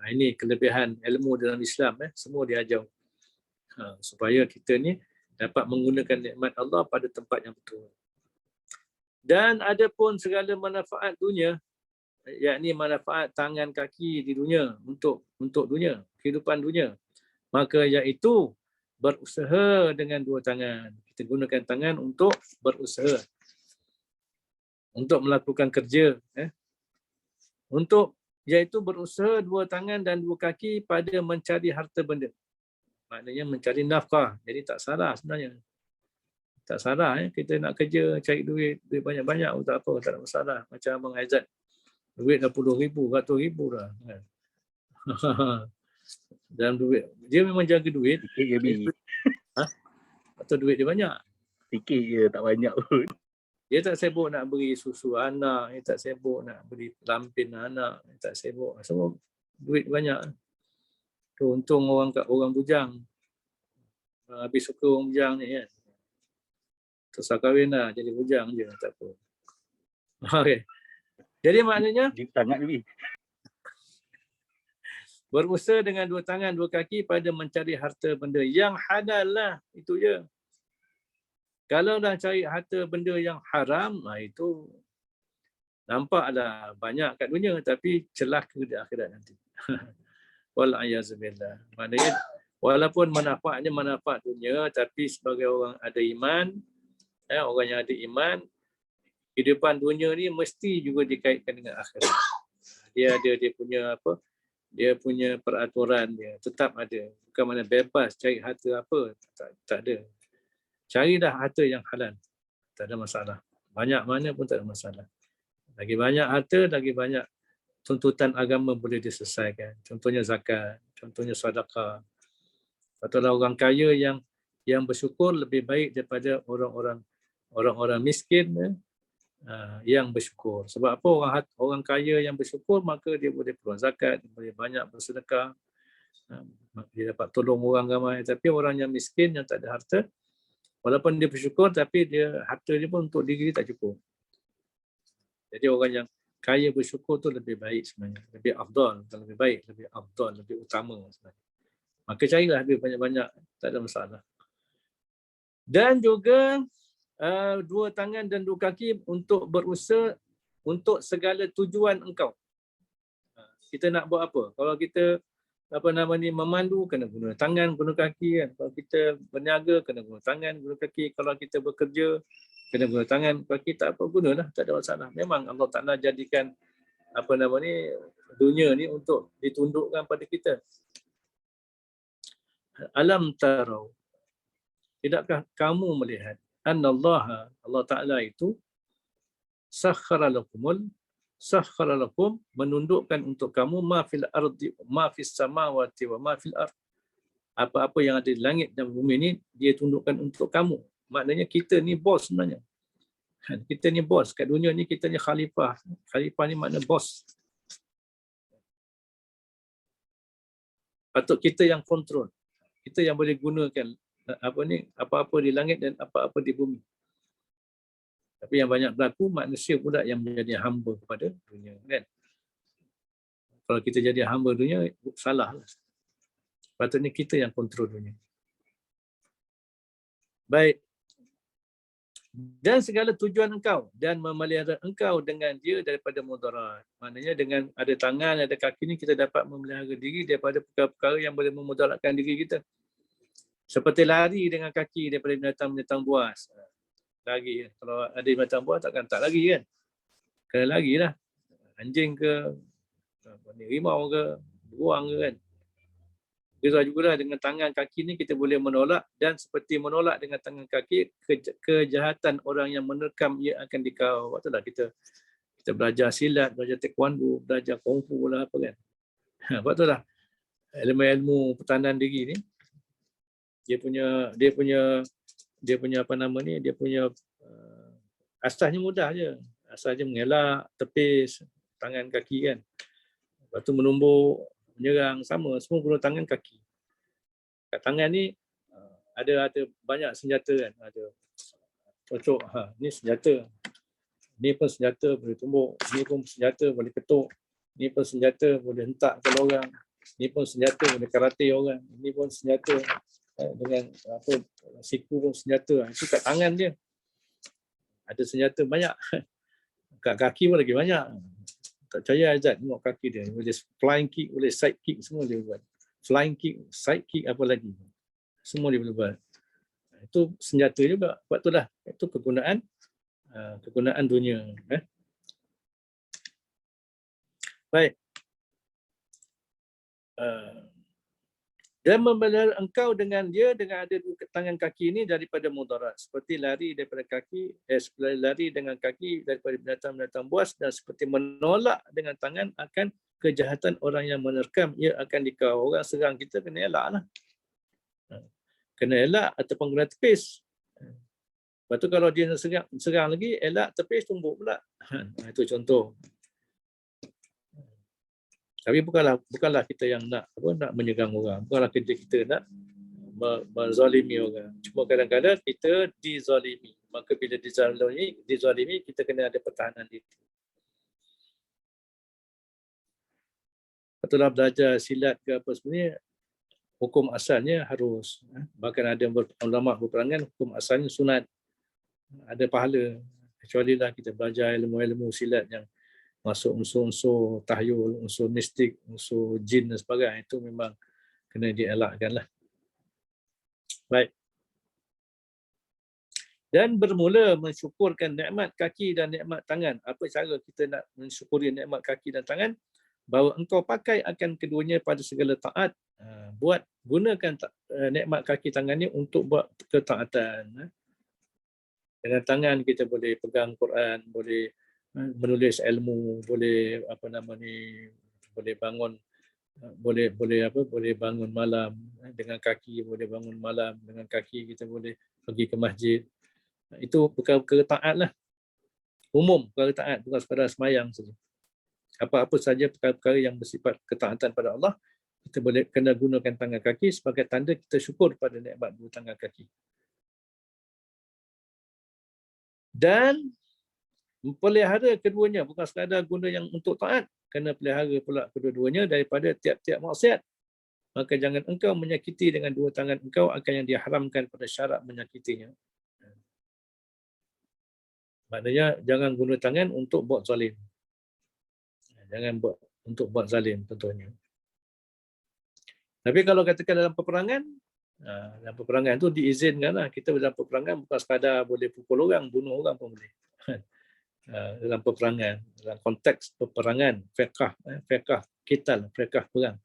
Ini kelebihan ilmu dalam Islam. Semua diajar. Supaya kita ni dapat menggunakan nikmat Allah pada tempat yang betul. Dan ada pun segala manfaat dunia, yakni manfaat tangan kaki di dunia, untuk dunia, kehidupan dunia. Maka iaitu berusaha dengan 2 tangan. Kita gunakan tangan untuk berusaha. Untuk melakukan kerja. Iaitu berusaha 2 tangan dan 2 kaki pada mencari harta benda. Maknanya mencari nafkah. Jadi tak salah sebenarnya. Tak salah kita nak kerja, cari duit banyak-banyak pun tak apa, tak ada masalah. Macam Abang Aizat. Duit dah 10,000, 100,000 dah. Dalam duit. Dia memang jaga duit. Sikit je bi. Atau duit dia banyak. Sikit je, tak banyak pun. Dia tak sibuk nak beri susu anak, dia tak sibuk nak beri lampin anak, dia tak sibuk. Semua duit banyak. Tu untung orang bujang. Habis suka orang bujang ni kan. Terus kahwin lah, jadi bujang je, tak apa. Okey. Jadi maknanya Deep sangat ni bi. berusaha dengan dua tangan, dua kaki pada mencari harta benda yang halal lah. Itu je. Kalau dah cari harta benda yang haram, itu nampaklah banyak kat dunia tapi celaka di akhirat nanti. Wal-ayazubillah. Maknanya walaupun manfaatnya manfaat dunia, tapi sebagai orang ada iman, orang yang ada iman, kehidupan dunia ni mesti juga dikaitkan dengan akhirat. Dia punya apa? Dia punya peraturan dia tetap ada. Bukan mana bebas cari harta apa, tak ada. Carilah harta yang halal. Tak ada masalah. Banyak mana pun tak ada masalah. Lagi banyak harta, lagi banyak tuntutan agama boleh diselesaikan. Contohnya zakat, contohnya sedekah. Ataulah orang kaya yang bersyukur lebih baik daripada orang-orang miskin yang bersyukur. Sebab apa? Orang kaya yang bersyukur maka dia boleh keluar zakat, dia boleh banyak bersedekah. Dia dapat tolong orang ramai. Tapi orang yang miskin yang tak ada harta, walaupun dia bersyukur tapi harta dia pun untuk diri tak cukup. Jadi orang yang kaya bersyukur tu lebih baik sebenarnya. Lebih afdal, bukan lebih baik, lebih afdal, lebih utama sebenarnya. Maka carilah duit banyak-banyak, tak ada masalah. Dan juga dua tangan dan dua kaki untuk berusaha untuk segala tujuan engkau. Kita nak buat apa? Kalau kita memandu, kena guna tangan, guna kaki kan. Kalau kita berniaga, kena guna tangan, guna kaki. Kalau kita bekerja, kena guna tangan, kaki, tak apa, gunalah, tak ada masalah. Memang Allah Ta'ala jadikan dunia ni untuk ditundukkan pada kita. Alam tarau, tidakkah kamu melihat annallaha, Allah Ta'ala itu sakhara lakum, menundukkan untuk kamu ma fil ardi ma fis samawati wa ma fil ard. Apa-apa yang ada di langit dan bumi ni dia tundukkan untuk kamu. Maknanya kita ni bos sebenarnya. Kita ni bos kat dunia ni, kita ni khalifah. Khalifah ni makna bos. Patut kita yang kontrol. Kita yang boleh gunakan apa-apa di langit dan apa-apa di bumi. Tapi yang banyak berlaku manusia pula yang menjadi hamba kepada dunia kan. Kalau kita jadi hamba dunia, salah lah. Patutnya kita yang kontrol dunia. Baik. Dan segala tujuan engkau dan memelihara engkau dengan dia daripada mudarat. Maknanya dengan ada tangan, ada kaki ni kita dapat memelihara diri daripada perkara-perkara yang boleh memudaratkan diri kita. Seperti lari dengan kaki daripada binatang-binatang buas. Lari. Kalau ada binatang buas tak lari kan. Kena lari lah. Anjing ke, rimau ke, beruang ke kan. Juga lah dengan tangan kaki ni kita boleh menolak, dan seperti menolak dengan tangan kaki kejahatan orang yang menerkam ia akan dikau. Waktu lah kita belajar silat, belajar taekwondo, belajar kungfu lah apa kan. Waktu lah ilmu pertahanan diri ni dia punya asasnya mudah je. Asasnya mengelak, tepis, tangan kaki kan. Lepas tu menumbuk, menyerang, semua guna tangan kaki. Kat tangan ni ada banyak senjata kan. Ada cocok, ni senjata. Ni pun senjata boleh tumbuk, ni pun senjata boleh ketuk, ni pun senjata boleh hentak ke orang, ni pun senjata boleh karate orang, ni pun senjata dengan siku pun senjata. Itu kat tangan dia. Ada senjata banyak. Kat kaki pun lagi banyak. Tak percaya Azad tengok kaki dia. Boleh flying kick, boleh side kick, semua dia buat. Flying kick, side kick, apa lagi. Semua dia boleh buat. Itu senjata juga. Sebab itulah. Itu kegunaan dunia. Baik. Dan memelihara engkau dengan dia dengan ada dua tangan kaki ini daripada mudarat, seperti lari daripada kaki, lari dengan kaki daripada binatang-binatang buas, dan seperti menolak dengan tangan akan kejahatan orang yang menerkam, ia akan dikau. Orang serang kita kena elak lah. Kena elak ataupun guna tepis. Lepas tu kalau dia nak serang lagi, elak tepis tumbuk pula. Itu contoh. Tapi bukanlah kita yang nak menyerang orang. Bukanlah kita nak menzalimi orang. Cuma kadang-kadang kita dizalimi. Maka bila dizalimi, kita kena ada pertahanan diri. Patutlah belajar silat ke apa sebenarnya, hukum asalnya harus. Bahkan ada ulama berperangan hukum asalnya sunat. Ada pahala. Kecuali lah kita belajar ilmu-ilmu silat yang masuk unsur-unsur tahyul, unsur mistik, unsur jin dan sebagainya. Itu memang kena dielakkan lah. Baik. Dan bermula mensyukurkan nikmat kaki dan nikmat tangan. Apa cara kita nak mensyukuri nikmat kaki dan tangan? Bahawa engkau pakai akan keduanya pada segala taat. Gunakan nikmat kaki tangan ni untuk buat ketaatan. Dengan tangan kita boleh pegang Quran, boleh menulis ilmu, boleh boleh bangun, boleh bangun malam dengan kaki, boleh bangun malam dengan kaki, kita boleh pergi ke masjid. Itu perkara taat lah. Umum perkara taat, bukan sekadar semayang saja. Apa-apa saja perkara-perkara yang bersifat ketaatan pada Allah, kita boleh kena gunakan tangan kaki sebagai tanda kita syukur pada nikmat dua tangan kaki. Dan pelihara keduanya, bukan sekadar guna yang untuk taat, kena pelihara pula kedua-duanya daripada tiap-tiap maksiat. Maka jangan engkau menyakiti dengan dua tangan engkau akan yang diharamkan pada syarat menyakitinya. Maknanya jangan guna tangan untuk buat zalim. Jangan untuk buat zalim contohnya. Tapi kalau katakan dalam peperangan tu diizinkanlah. Kita dalam peperangan bukan sekadar boleh pukul orang, bunuh orang pun boleh. Dalam peperangan, dalam konteks peperangan, fiqh qital, fiqh perang.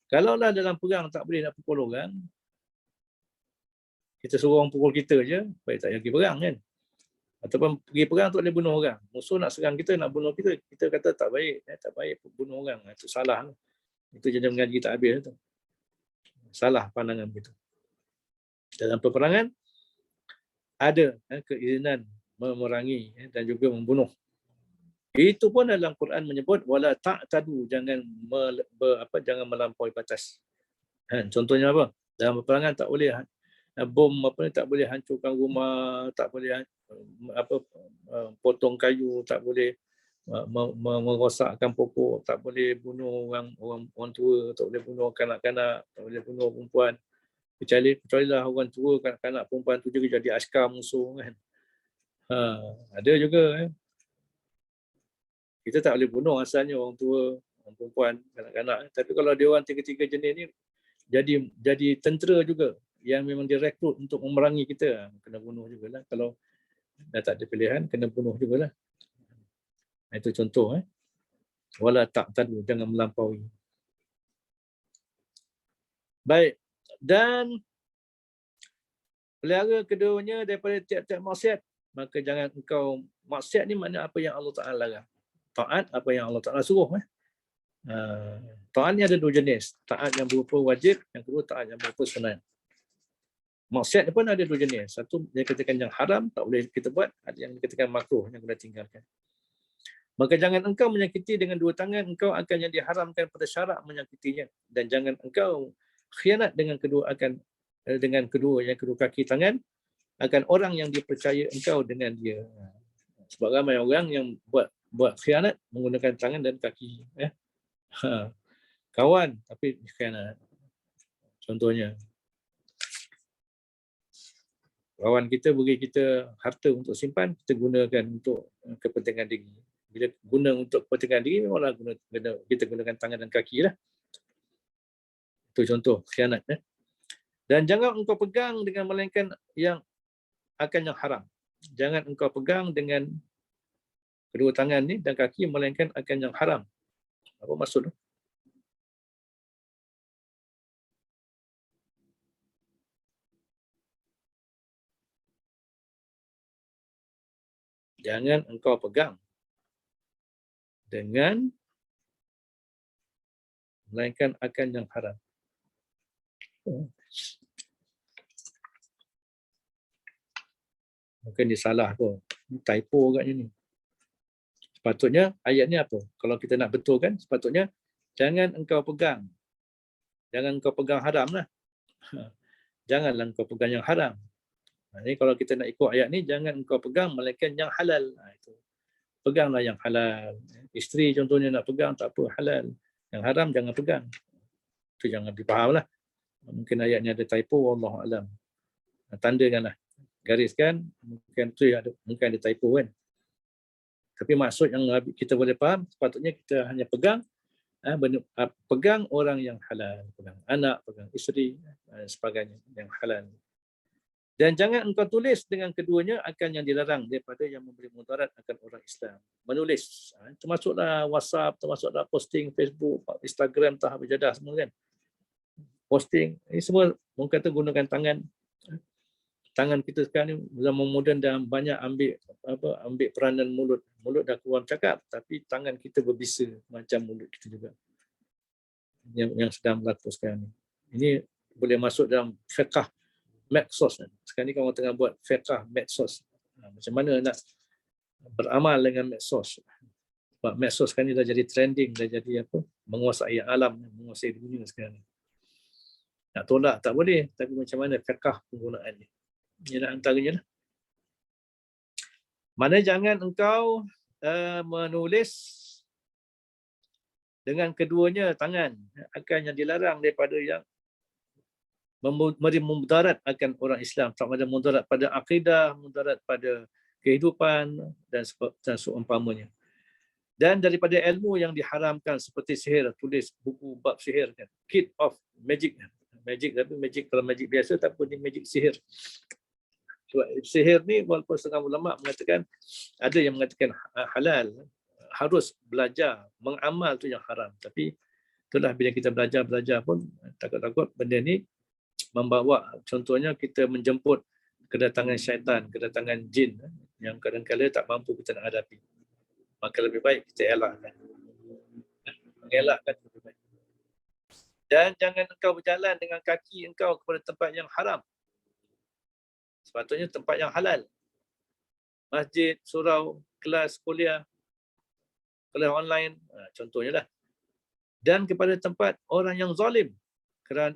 Kalaulah dalam perang tak boleh nak pukul orang, kita suruh orang pukul kita je, baik tak pergi perang kan. Ataupun pergi perang tak boleh bunuh orang. Musuh nak serang kita, nak bunuh kita, kita kata tak baik bunuh orang. Itu salah. Itu jadi mengaji tak habis tu. Salah pandangan begitu. Dalam peperangan ada keizinan memerangi dan juga membunuh. Itu pun dalam Quran menyebut wala ta'tadu, jangan melampaui batas. Contohnya apa? Dalam peperangan tak boleh bom tak boleh hancurkan rumah, tak boleh potong kayu, tak boleh merosakkan pokok, tak boleh bunuh orang tua, tak boleh bunuh kanak-kanak, tak boleh bunuh perempuan. Kecuali lah orang tua, kanak-kanak, perempuan tu juga jadi askar musuh kan. Ada juga kita tak boleh bunuh asalnya orang tua, orang perempuan, kanak-kanak. Tapi kalau dia orang tiga-tiga jenis ni jadi tentera juga yang memang direkrut untuk memerangi kita, kena bunuh jugalah. Kalau dah tak ada pilihan, kena bunuh jugalah. Itu contoh. Wala ta'tadu, jangan melampaui. Baik. Dan pelihara keduanya daripada tiap-tiap maksiat. Maka jangan engkau, maksiat ni makna apa yang Allah Ta'ala larang. Taat apa yang Allah Ta'ala suruh. Taat ni ada dua jenis. Taat yang berupa wajib, yang kedua taat yang berupa sunat. Maksiat pun ada dua jenis. Satu yang dikatakan yang haram, tak boleh kita buat. Ada yang dikatakan makruh, yang kena tinggalkan. Maka jangan engkau menyakiti dengan dua tangan, engkau akan yang diharamkan pada syarak menyakitinya. Dan jangan engkau khianat dengan kedua kaki tangan akan orang yang dipercaya engkau dengan dia. Sebab ramai orang yang buat khianat menggunakan tangan dan kaki. Kawan tapi khianat. Contohnya, kawan kita beri kita harta untuk simpan, kita gunakan untuk kepentingan diri. Bila guna untuk kepentingan diri, memanglah kita gunakan tangan dan kaki lah. Itu contoh khianat. Dan jangan engkau pegang dengan melainkan yang akan yang haram. Jangan engkau pegang dengan kedua tangan ni dan kaki melainkan akan yang haram. Apa maksud tu? Jangan engkau pegang dengan melainkan akan yang haram. Mungkin dia salah pun. Typo agaknya ni. Sepatutnya ayat ni apa? Kalau kita nak betulkan, sepatutnya jangan engkau pegang. Jangan engkau pegang haram lah. Janganlah engkau pegang yang haram. Ini kalau kita nak ikut ayat ni, jangan engkau pegang melainkan yang halal. Itu. Peganglah yang halal. Isteri contohnya nak pegang, tak apa, halal. Yang haram jangan pegang. Itu jangan dipaham lah. Mungkin ayat ni ada typo, wallahualam. Tandakanlah. Gariskan, mungkin tu ada, mungkin ada typo kan. Tapi maksud yang kita boleh faham, sepatutnya kita hanya pegang pegang orang yang halal, pegang anak, pegang isteri dan sebagainya yang halal. Dan jangan engkau tulis dengan keduanya akan yang dilarang daripada yang memberi mudarat akan orang Islam. Menulis, termasuklah WhatsApp, termasuklah posting Facebook, Instagram, tahap berjadah semua kan. Posting, ini semua orang kata gunakan tangan. Tangan kita sekarang ni zaman moden dah banyak ambil peranan mulut. Mulut dah kurang cakap, tapi tangan kita berbisa macam mulut kita juga. Yang sedang berlaku sekarang ni. Ini boleh masuk dalam fiqh medsos. Sekarang ni kalau tengah buat fiqh medsos. Macam mana nak beramal dengan medsos? Sebab medsos sekarang ni dah jadi trending, dah jadi menguasai alam, menguasai dunia sekarang ni. Nak tolak tak boleh, tapi macam mana fiqh penggunaannya. Ini antaranya lah. Mana jangan engkau menulis dengan keduanya tangan akan yang dilarang daripada yang memberi mudarat akan orang Islam, sama ada mudarat pada akidah, mudarat pada kehidupan dan seumpamanya. Dan daripada ilmu yang diharamkan seperti sihir, tulis buku bab sihir kan, kit of magic. Tapi magic kalau magic biasa tak pun ni magic sihir. Sebab sihir ni walaupun setengah ulama mengatakan, ada yang mengatakan halal, harus belajar, mengamal tu yang haram. Tapi itulah bila kita belajar pun takut-takut benda ni membawa, contohnya kita menjemput kedatangan syaitan, kedatangan jin yang kadang-kadang tak mampu kita nak hadapi. Maka lebih baik kita elakkan. Mengelakkan lebih baik. Dan jangan engkau berjalan dengan kaki engkau kepada tempat yang haram. Sepatutnya tempat yang halal. Masjid, surau, kelas, kuliah, kelas online, contohnya lah. Dan kepada tempat orang yang zalim,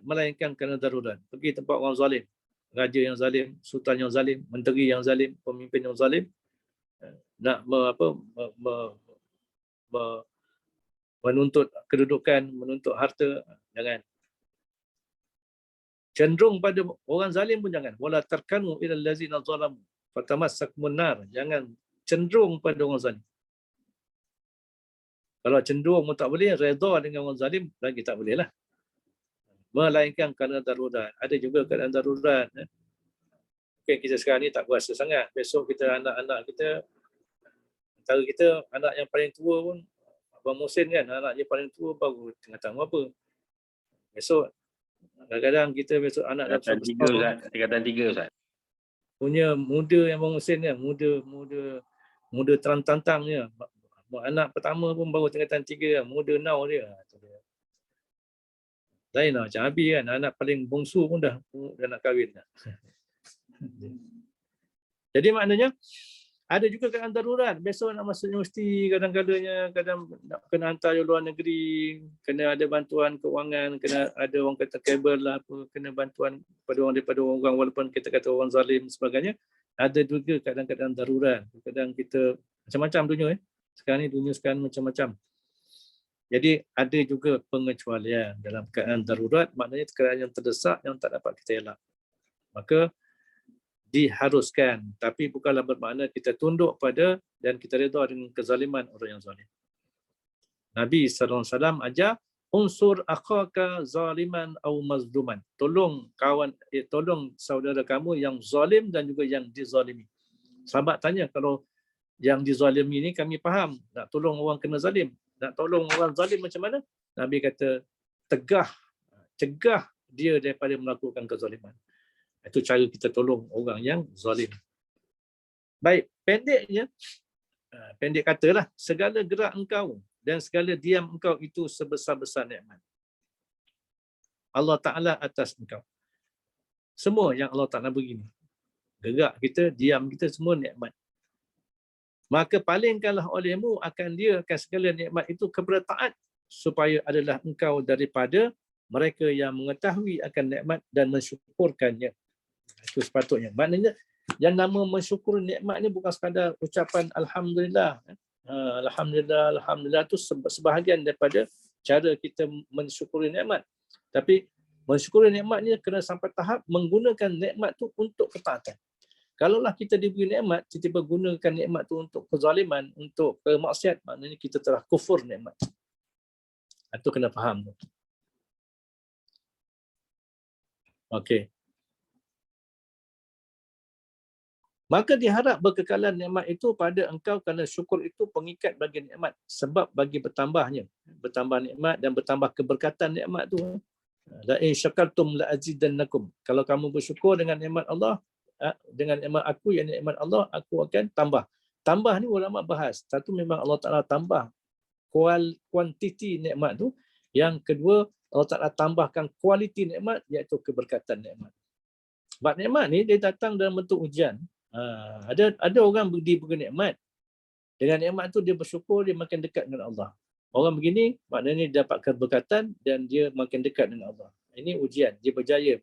melainkan kerana darurat. Pergi tempat orang zalim, raja yang zalim, sultan yang zalim, menteri yang zalim, pemimpin yang zalim, nak menuntut kedudukan, menuntut harta, jangan. Cenderung pada orang zalim pun jangan. Wala tarkanu ilal ladzina zalamu fatamassakumun nar. Jangan cenderung pada orang zalim. Kalau cenderung pun tak boleh, redha dengan orang zalim lagi tak boleh lah. Melainkan kerana darurat. Ada juga keadaan darurat. Mungkin kita sekarang ni tak berasa sangat. Besok kita anak-anak kita, antara kita anak yang paling tua pun Abang Muhsin kan, anak yang paling tua baru tengah tahun apa. Besok kadang-kadang kita besok anak tingkatan 3 Ustaz. Punya muda yang Abang Muhsin kan, muda terantang-tantangnya. Anak pertama pun baru tingkatan 3, muda now dia. Lain lah macam Abi kan, anak paling bongsu pun dah nak kahwin dah. Jadi maknanya ada juga keadaan darurat. Besok nak masuk universiti, kadang nak kena hantar ke luar negeri, kena ada bantuan keuangan, kena ada orang kata kabel lah, kena bantuan daripada orang walaupun kita kata orang zalim sebagainya. Ada juga keadaan-keadaan darurat. Kadang kita macam-macam dunia Sekarang ni dunia sekarang macam-macam. Jadi ada juga pengecualian dalam keadaan darurat, maknanya keadaan yang terdesak yang tak dapat kita elak. Maka diharuskan, tapi bukanlah bermakna kita tunduk pada dan kita redha dengan kezaliman orang yang zalim. Nabi SAW ajar unsur akhaka zaliman atau mazluman. Tolong saudara kamu yang zalim dan juga yang dizalimi. Sahabat tanya, kalau yang dizalimi ni kami faham, nak tolong orang kena zalim, nak tolong orang zalim macam mana? Nabi kata cegah dia daripada melakukan kezaliman. Itu cara kita tolong orang yang zalim. Baik, pendek katalah, segala gerak engkau dan segala diam engkau itu sebesar-besar nikmat. Allah Ta'ala atas engkau. Semua yang Allah Ta'ala beri ni. Gerak kita, diam kita, semua nikmat. Maka palingkanlah olehmu akan dia akan segala nikmat itu kepada taat, supaya adalah engkau daripada mereka yang mengetahui akan nikmat dan mensyukurkannya. Itu sepatutnya. Maknanya yang nama mensyukur nikmat ni bukan sekadar ucapan Alhamdulillah. Alhamdulillah, Alhamdulillah itu sebahagian daripada cara kita mensyukuri nikmat. Tapi mensyukuri nikmat ni kena sampai tahap menggunakan nikmat tu untuk ketaatan. Kalaulah kita diberi nikmat, tiba-tiba gunakan nikmat tu untuk kezaliman, untuk kemaksiat, maknanya kita telah kufur nikmat. Itu kena faham tu. Okey. Maka diharap berkekalan nikmat itu pada engkau kerana syukur itu pengikat bagi nikmat. Sebab bagi bertambahnya. Bertambah nikmat dan bertambah keberkatan nikmat tu. La in syakartum la azidannakum. Kalau kamu bersyukur dengan nikmat Allah, dengan nikmat aku yang nikmat Allah, aku akan tambah. Tambah ni ulama bahas. Satu memang Allah Ta'ala tambah kuantiti nikmat tu. Yang kedua, Allah Ta'ala tambahkan kualiti nikmat, iaitu keberkatan nikmat. Sebab nikmat ni dia datang dalam bentuk ujian. Ada orang diberi nikmat. Dengan nikmat tu dia bersyukur, dia makin dekat dengan Allah. Orang begini maknanya dia dapat keberkatan dan dia makin dekat dengan Allah. Ini ujian. Dia berjaya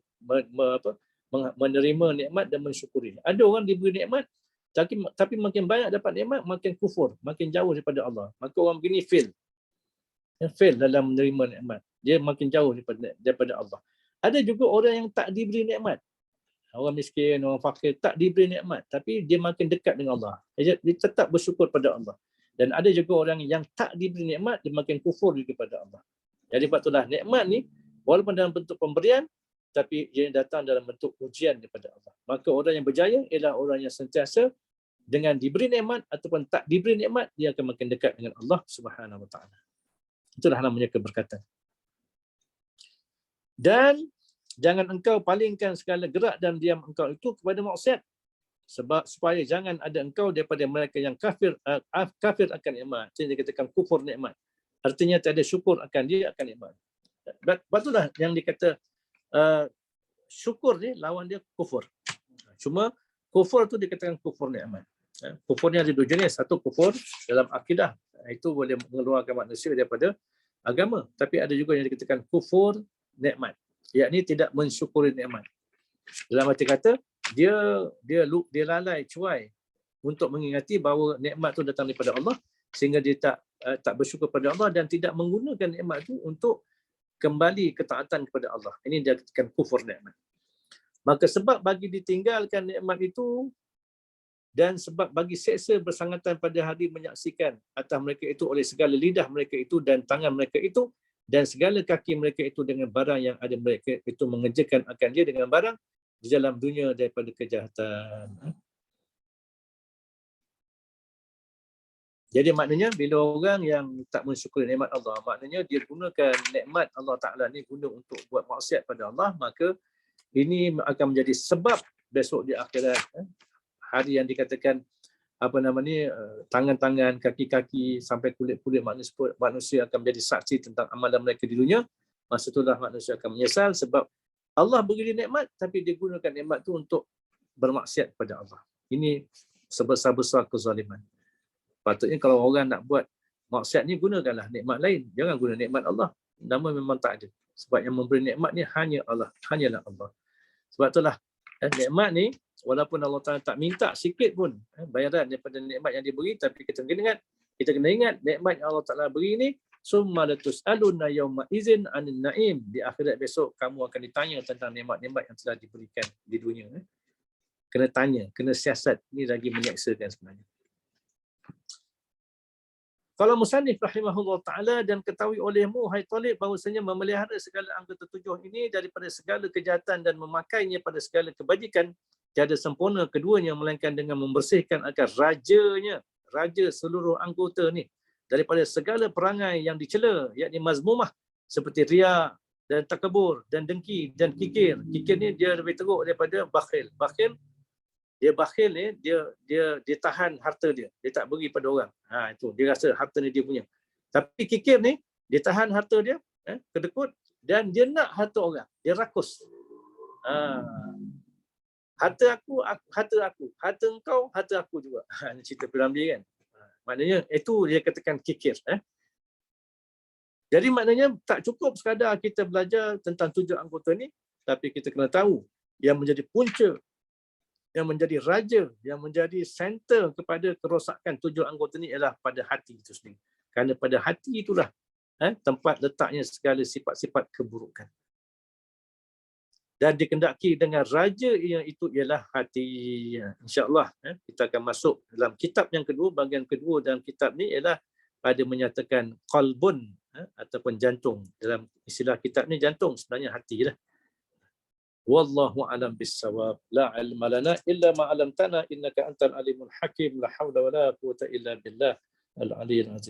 menerima nikmat dan mensyukuri. Ada orang diberi nikmat tapi makin banyak dapat nikmat, makin kufur, makin jauh daripada Allah. Maka orang begini fail. Fail dalam menerima nikmat. Dia makin jauh daripada Allah. Ada juga orang yang tak diberi nikmat. Orang miskin, orang fakir tak diberi nikmat, tapi dia makin dekat dengan Allah. Dia tetap bersyukur pada Allah. Dan ada juga orang yang tak diberi nikmat, dia makin kufur kepada Allah. Jadi sebab itulah nikmat ni, walaupun dalam bentuk pemberian, tapi dia datang dalam bentuk ujian daripada Allah. Maka orang yang berjaya ialah orang yang sentiasa dengan diberi nikmat ataupun tak diberi nikmat, dia akan makin dekat dengan Allah Subhanahu Wa Taala. Itulah namanya keberkatan. Dan jangan engkau palingkan segala gerak dan diam engkau itu kepada maksiat, sebab supaya jangan ada engkau daripada mereka yang kafir akan nikmat. Jadi dia katakan kufur nikmat. Artinya tiada syukur akan dia akan nikmat. Sebab itulah yang dikata syukur ni lawan dia kufur. Cuma kufur tu dikatakan kufur nikmat. Kufurnya ada dua jenis. Satu kufur dalam akidah, itu boleh mengeluarkan manusia daripada agama. Tapi ada juga yang dikatakan kufur nikmat, yakni tidak mensyukuri nikmat. Dalam arti kata dia lalai cuai untuk mengingati bahawa nikmat tu datang daripada Allah, sehingga dia tak bersyukur pada Allah dan tidak menggunakan nikmat tu untuk kembali ketaatan kepada Allah. Ini dia katakan kufur nikmat. Maka sebab bagi ditinggalkan nikmat itu dan sebab bagi seksa bersangatan pada hari menyaksikan atas mereka itu oleh segala lidah mereka itu dan tangan mereka itu dan segala kaki mereka itu dengan barang yang ada mereka itu mengerjakan akan dia dengan barang di dalam dunia daripada kejahatan. Jadi maknanya bila orang yang tak mensyukuri nikmat Allah, maknanya dia gunakan nikmat Allah Ta'ala ni guna untuk buat maksiat pada Allah, maka ini akan menjadi sebab besok di akhirat, hari yang dikatakan tangan-tangan, kaki-kaki sampai kulit-kulit manusia akan menjadi saksi tentang amalan mereka di dunia. Masa itulah manusia akan menyesal sebab Allah beri nikmat tapi dia gunakan nikmat tu untuk bermaksiat kepada Allah. Ini sebesar-besar kezaliman. Patutnya kalau orang nak buat maksiat ni, gunakanlah nikmat lain. Jangan guna nikmat Allah. Nama memang tak ada. Sebab yang memberi nikmat ni hanya Allah. Hanyalah Allah. Sebab itulah nikmat ni, walaupun Allah Ta'ala tak minta sikit pun bayaran daripada nikmat yang diberi, tapi kita kena ingat nikmat yang Allah Ta'ala beri ni, summa latus'aluna yawma izin anin na'im. Di akhirat besok kamu akan ditanya tentang nikmat-nikmat yang telah diberikan di dunia. Kena tanya, kena siasat. Ini lagi menyeksakan sebenarnya. Kalau musannif rahimahullah ta'ala dan ketahui olehmu, hai talib, bahawasanya memelihara segala anggota tujuh ini daripada segala kejahatan dan memakainya pada segala kebajikan, tiada sempurna keduanya melainkan dengan membersihkan akan raja seluruh anggota ni daripada segala perangai yang dicela, yakni mazmumah, seperti riya dan takabur dan dengki dan kikir. Kikir ni dia lebih teruk daripada bakhil. Dia bakhil ni, dia tahan harta dia tak bagi pada orang. Itu dia rasa harta ni dia punya. Tapi kikir ni dia tahan harta dia, kedekut, Dan dia nak harta orang. Dia rakus. Harta aku, harta aku. Harta engkau, harta aku juga. Ini cerita P.Ramlee kan. Maknanya itu dia katakan kikir. Jadi maknanya tak cukup sekadar kita belajar tentang 7 anggota ni, tapi kita kena tahu yang menjadi punca, yang menjadi raja, yang menjadi center kepada kerosakan 7 anggota ni ialah pada hati itu sendiri. Kerana pada hati itulah tempat letaknya segala sifat-sifat keburukan. Dan dikendaki dengan raja yang itu ialah hati. InsyaAllah kita akan masuk dalam kitab yang kedua, bahagian kedua dalam kitab ni ialah pada menyatakan qalbun ataupun jantung. Dalam istilah kitab ni jantung, sebenarnya hati lah. Wallahu a'lam bissawab. La ilma lana illa ma 'allamtana innaka antal alimul hakim. La haula wala quwwata illa billah al-aliyyil azim.